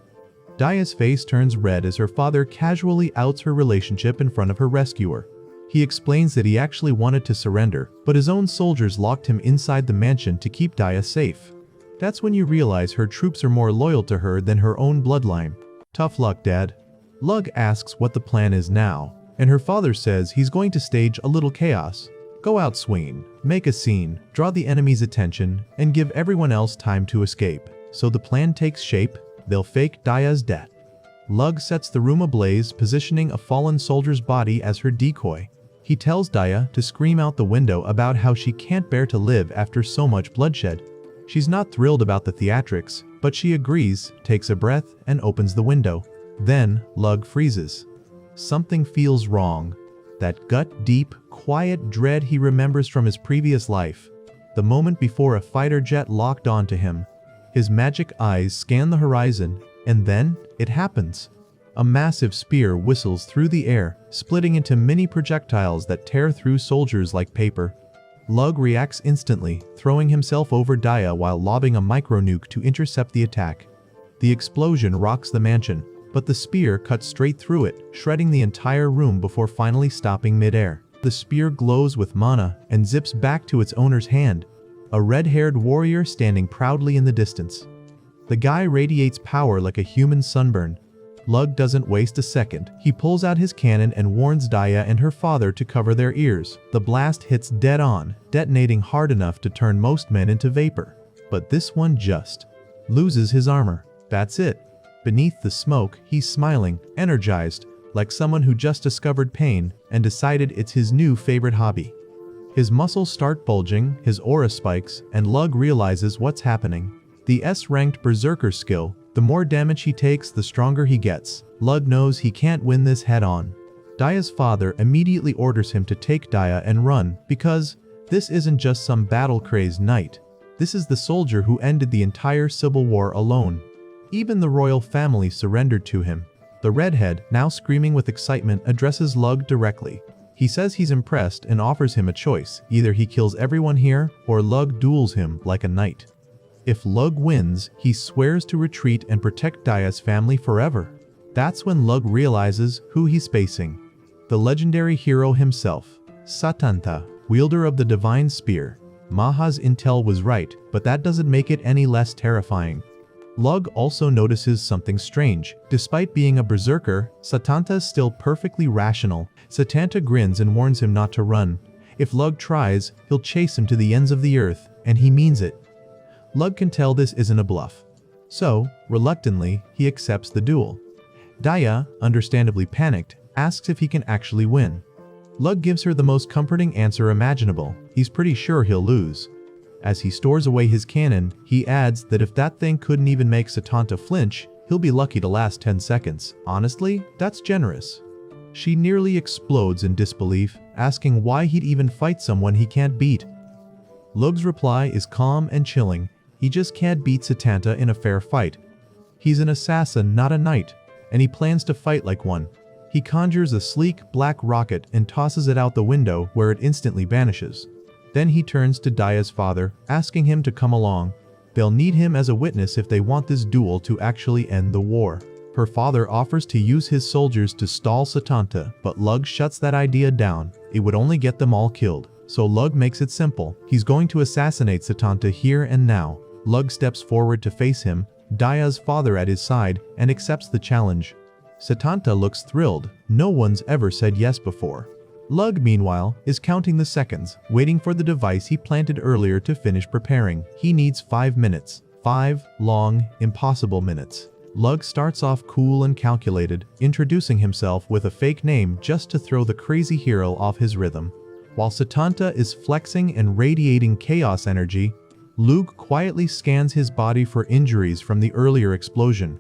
Speaker 1: Daya's face turns red as her father casually outs her relationship in front of her rescuer. He explains that he actually wanted to surrender, but his own soldiers locked him inside the mansion to keep Daya safe. That's when you realize her troops are more loyal to her than her own bloodline. Tough luck, Dad. Lug asks what the plan is now, and her father says he's going to stage a little chaos. Go out swinging, make a scene, draw the enemy's attention, and give everyone else time to escape. So the plan takes shape. They'll fake Daya's death. Lug sets the room ablaze, positioning a fallen soldier's body as her decoy. He tells Daya to scream out the window about how she can't bear to live after so much bloodshed. She's not thrilled about the theatrics, but she agrees, takes a breath, and opens the window. Then, Lug freezes. Something feels wrong. That gut-deep, quiet dread he remembers from his previous life. The moment before a fighter jet locked onto him. His magic eyes scan the horizon, and then, it happens. A massive spear whistles through the air, splitting into mini projectiles that tear through soldiers like paper. Lug reacts instantly, throwing himself over Daya while lobbing a micro-nuke to intercept the attack. The explosion rocks the mansion, but the spear cuts straight through it, shredding the entire room before finally stopping mid-air. The spear glows with mana and zips back to its owner's hand, a red-haired warrior standing proudly in the distance. The guy radiates power like a human sunburn. Lug doesn't waste a second. He pulls out his cannon and warns Daya and her father to cover their ears. The blast hits dead on, detonating hard enough to turn most men into vapor. But this one just loses his armor. That's it. Beneath the smoke, he's smiling, energized, like someone who just discovered pain and decided it's his new favorite hobby. His muscles start bulging, his aura spikes, and Lug realizes what's happening. The S-ranked Berserker skill, the more damage he takes, the stronger he gets. Lug knows he can't win this head-on. Daya's father immediately orders him to take Daya and run, because this isn't just some battle-crazed knight. This is the soldier who ended the entire civil war alone. Even the royal family surrendered to him. The redhead, now screaming with excitement, addresses Lug directly. He says he's impressed and offers him a choice. Either he kills everyone here, or Lug duels him like a knight. If Lug wins, he swears to retreat and protect Daya's family forever. That's when Lug realizes who he's facing. The legendary hero himself, Satanta, wielder of the divine spear. Maha's intel was right, but that doesn't make it any less terrifying. Lug also notices something strange. Despite being a berserker, Satanta is still perfectly rational. Satanta grins and warns him not to run. If Lug tries, he'll chase him to the ends of the earth, and he means it. Lug can tell this isn't a bluff. So, reluctantly, he accepts the duel. Daya, understandably panicked, asks if he can actually win. Lug gives her the most comforting answer imaginable. He's pretty sure he'll lose. As he stores away his cannon, he adds that if that thing couldn't even make Satanta flinch, he'll be lucky to last 10 seconds. Honestly, that's generous. She nearly explodes in disbelief, asking why he'd even fight someone he can't beat. Lug's reply is calm and chilling. He just can't beat Satanta in a fair fight. He's an assassin, not a knight, and he plans to fight like one. He conjures a sleek, black rocket and tosses it out the window, where it instantly vanishes. Then he turns to Daya's father, asking him to come along. They'll need him as a witness if they want this duel to actually end the war. Her father offers to use his soldiers to stall Satanta, but Lug shuts that idea down. It would only get them all killed. So Lug makes it simple. He's going to assassinate Satanta here and now. Lug steps forward to face him, Daya's father at his side, and accepts the challenge. Satanta looks thrilled. No one's ever said yes before. Lug, meanwhile, is counting the seconds, waiting for the device he planted earlier to finish preparing. He needs 5 minutes. 5 long, impossible minutes. Lug starts off cool and calculated, introducing himself with a fake name just to throw the crazy hero off his rhythm. While Satanta is flexing and radiating chaos energy, Lug quietly scans his body for injuries from the earlier explosion.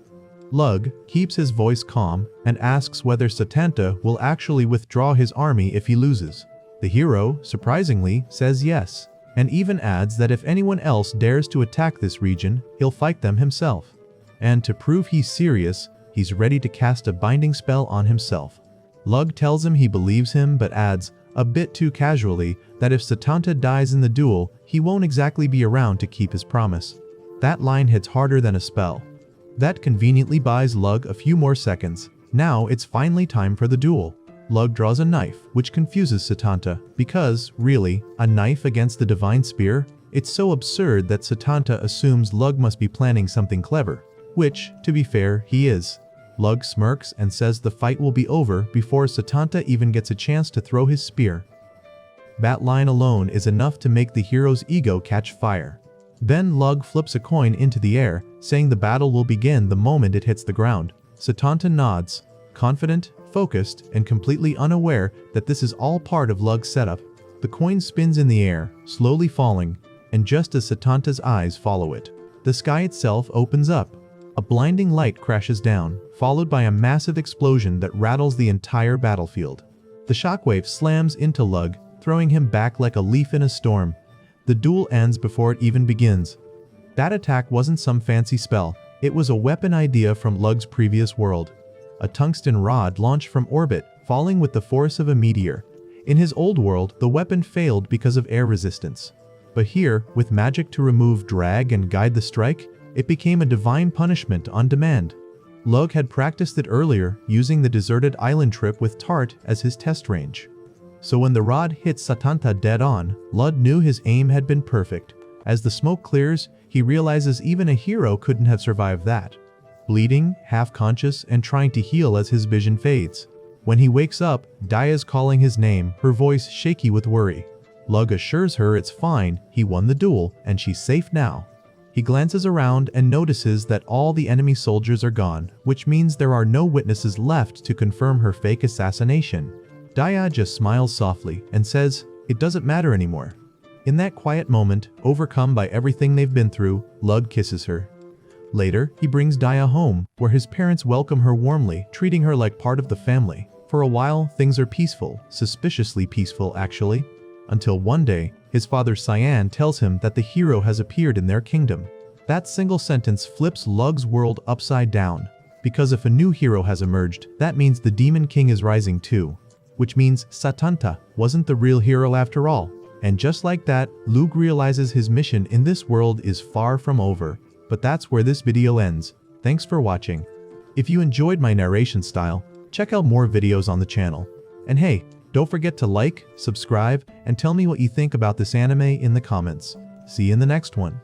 Speaker 1: Lug keeps his voice calm and asks whether Satanta will actually withdraw his army if he loses. The hero, surprisingly, says yes, and even adds that if anyone else dares to attack this region, he'll fight them himself. And to prove he's serious, he's ready to cast a binding spell on himself. Lug tells him he believes him but adds, a bit too casually, that if Satanta dies in the duel, he won't exactly be around to keep his promise. That line hits harder than a spell. That conveniently buys Lug a few more seconds. Now it's finally time for the duel. Lug draws a knife, which confuses Satanta, because, really, a knife against the divine spear? It's so absurd that Satanta assumes Lug must be planning something clever, which, to be fair, he is. Lug smirks and says the fight will be over before Satanta even gets a chance to throw his spear. That line alone is enough to make the hero's ego catch fire. Then Lug flips a coin into the air, saying the battle will begin the moment it hits the ground. Satanta nods, confident, focused, and completely unaware that this is all part of Lug's setup. The coin spins in the air, slowly falling, and just as Satanta's eyes follow it, the sky itself opens up. A blinding light crashes down, followed by a massive explosion that rattles the entire battlefield. The shockwave slams into Lug, throwing him back like a leaf in a storm. The duel ends before it even begins. That attack wasn't some fancy spell, it was a weapon idea from Lug's previous world. A tungsten rod launched from orbit, falling with the force of a meteor. In his old world, the weapon failed because of air resistance. But here, with magic to remove drag and guide the strike, it became a divine punishment on demand. Lug had practiced it earlier, using the deserted island trip with Tart as his test range. So when the rod hits Satanta dead on, Lug knew his aim had been perfect. As the smoke clears, he realizes even a hero couldn't have survived that. Bleeding, half-conscious, and trying to heal as his vision fades. When he wakes up, Daya's calling his name, her voice shaky with worry. Lug assures her it's fine, he won the duel, and she's safe now. He glances around and notices that all the enemy soldiers are gone, which means there are no witnesses left to confirm her fake assassination. Daya just smiles softly and says, "It doesn't matter anymore." In that quiet moment, overcome by everything they've been through, Lug kisses her. Later, he brings Daya home, where his parents welcome her warmly, treating her like part of the family. For a while, things are peaceful, suspiciously peaceful actually, until one day, his father Cyan tells him that the hero has appeared in their kingdom. That single sentence flips Lug's world upside down, because if a new hero has emerged, that means the Demon King is rising too. Which means Satanta wasn't the real hero after all. And just like that, Lug realizes his mission in this world is far from over. But that's where this video ends. Thanks for watching. If you enjoyed my narration style, check out more videos on the channel. And hey, don't forget to like, subscribe, and tell me what you think about this anime in the comments. See you in the next one.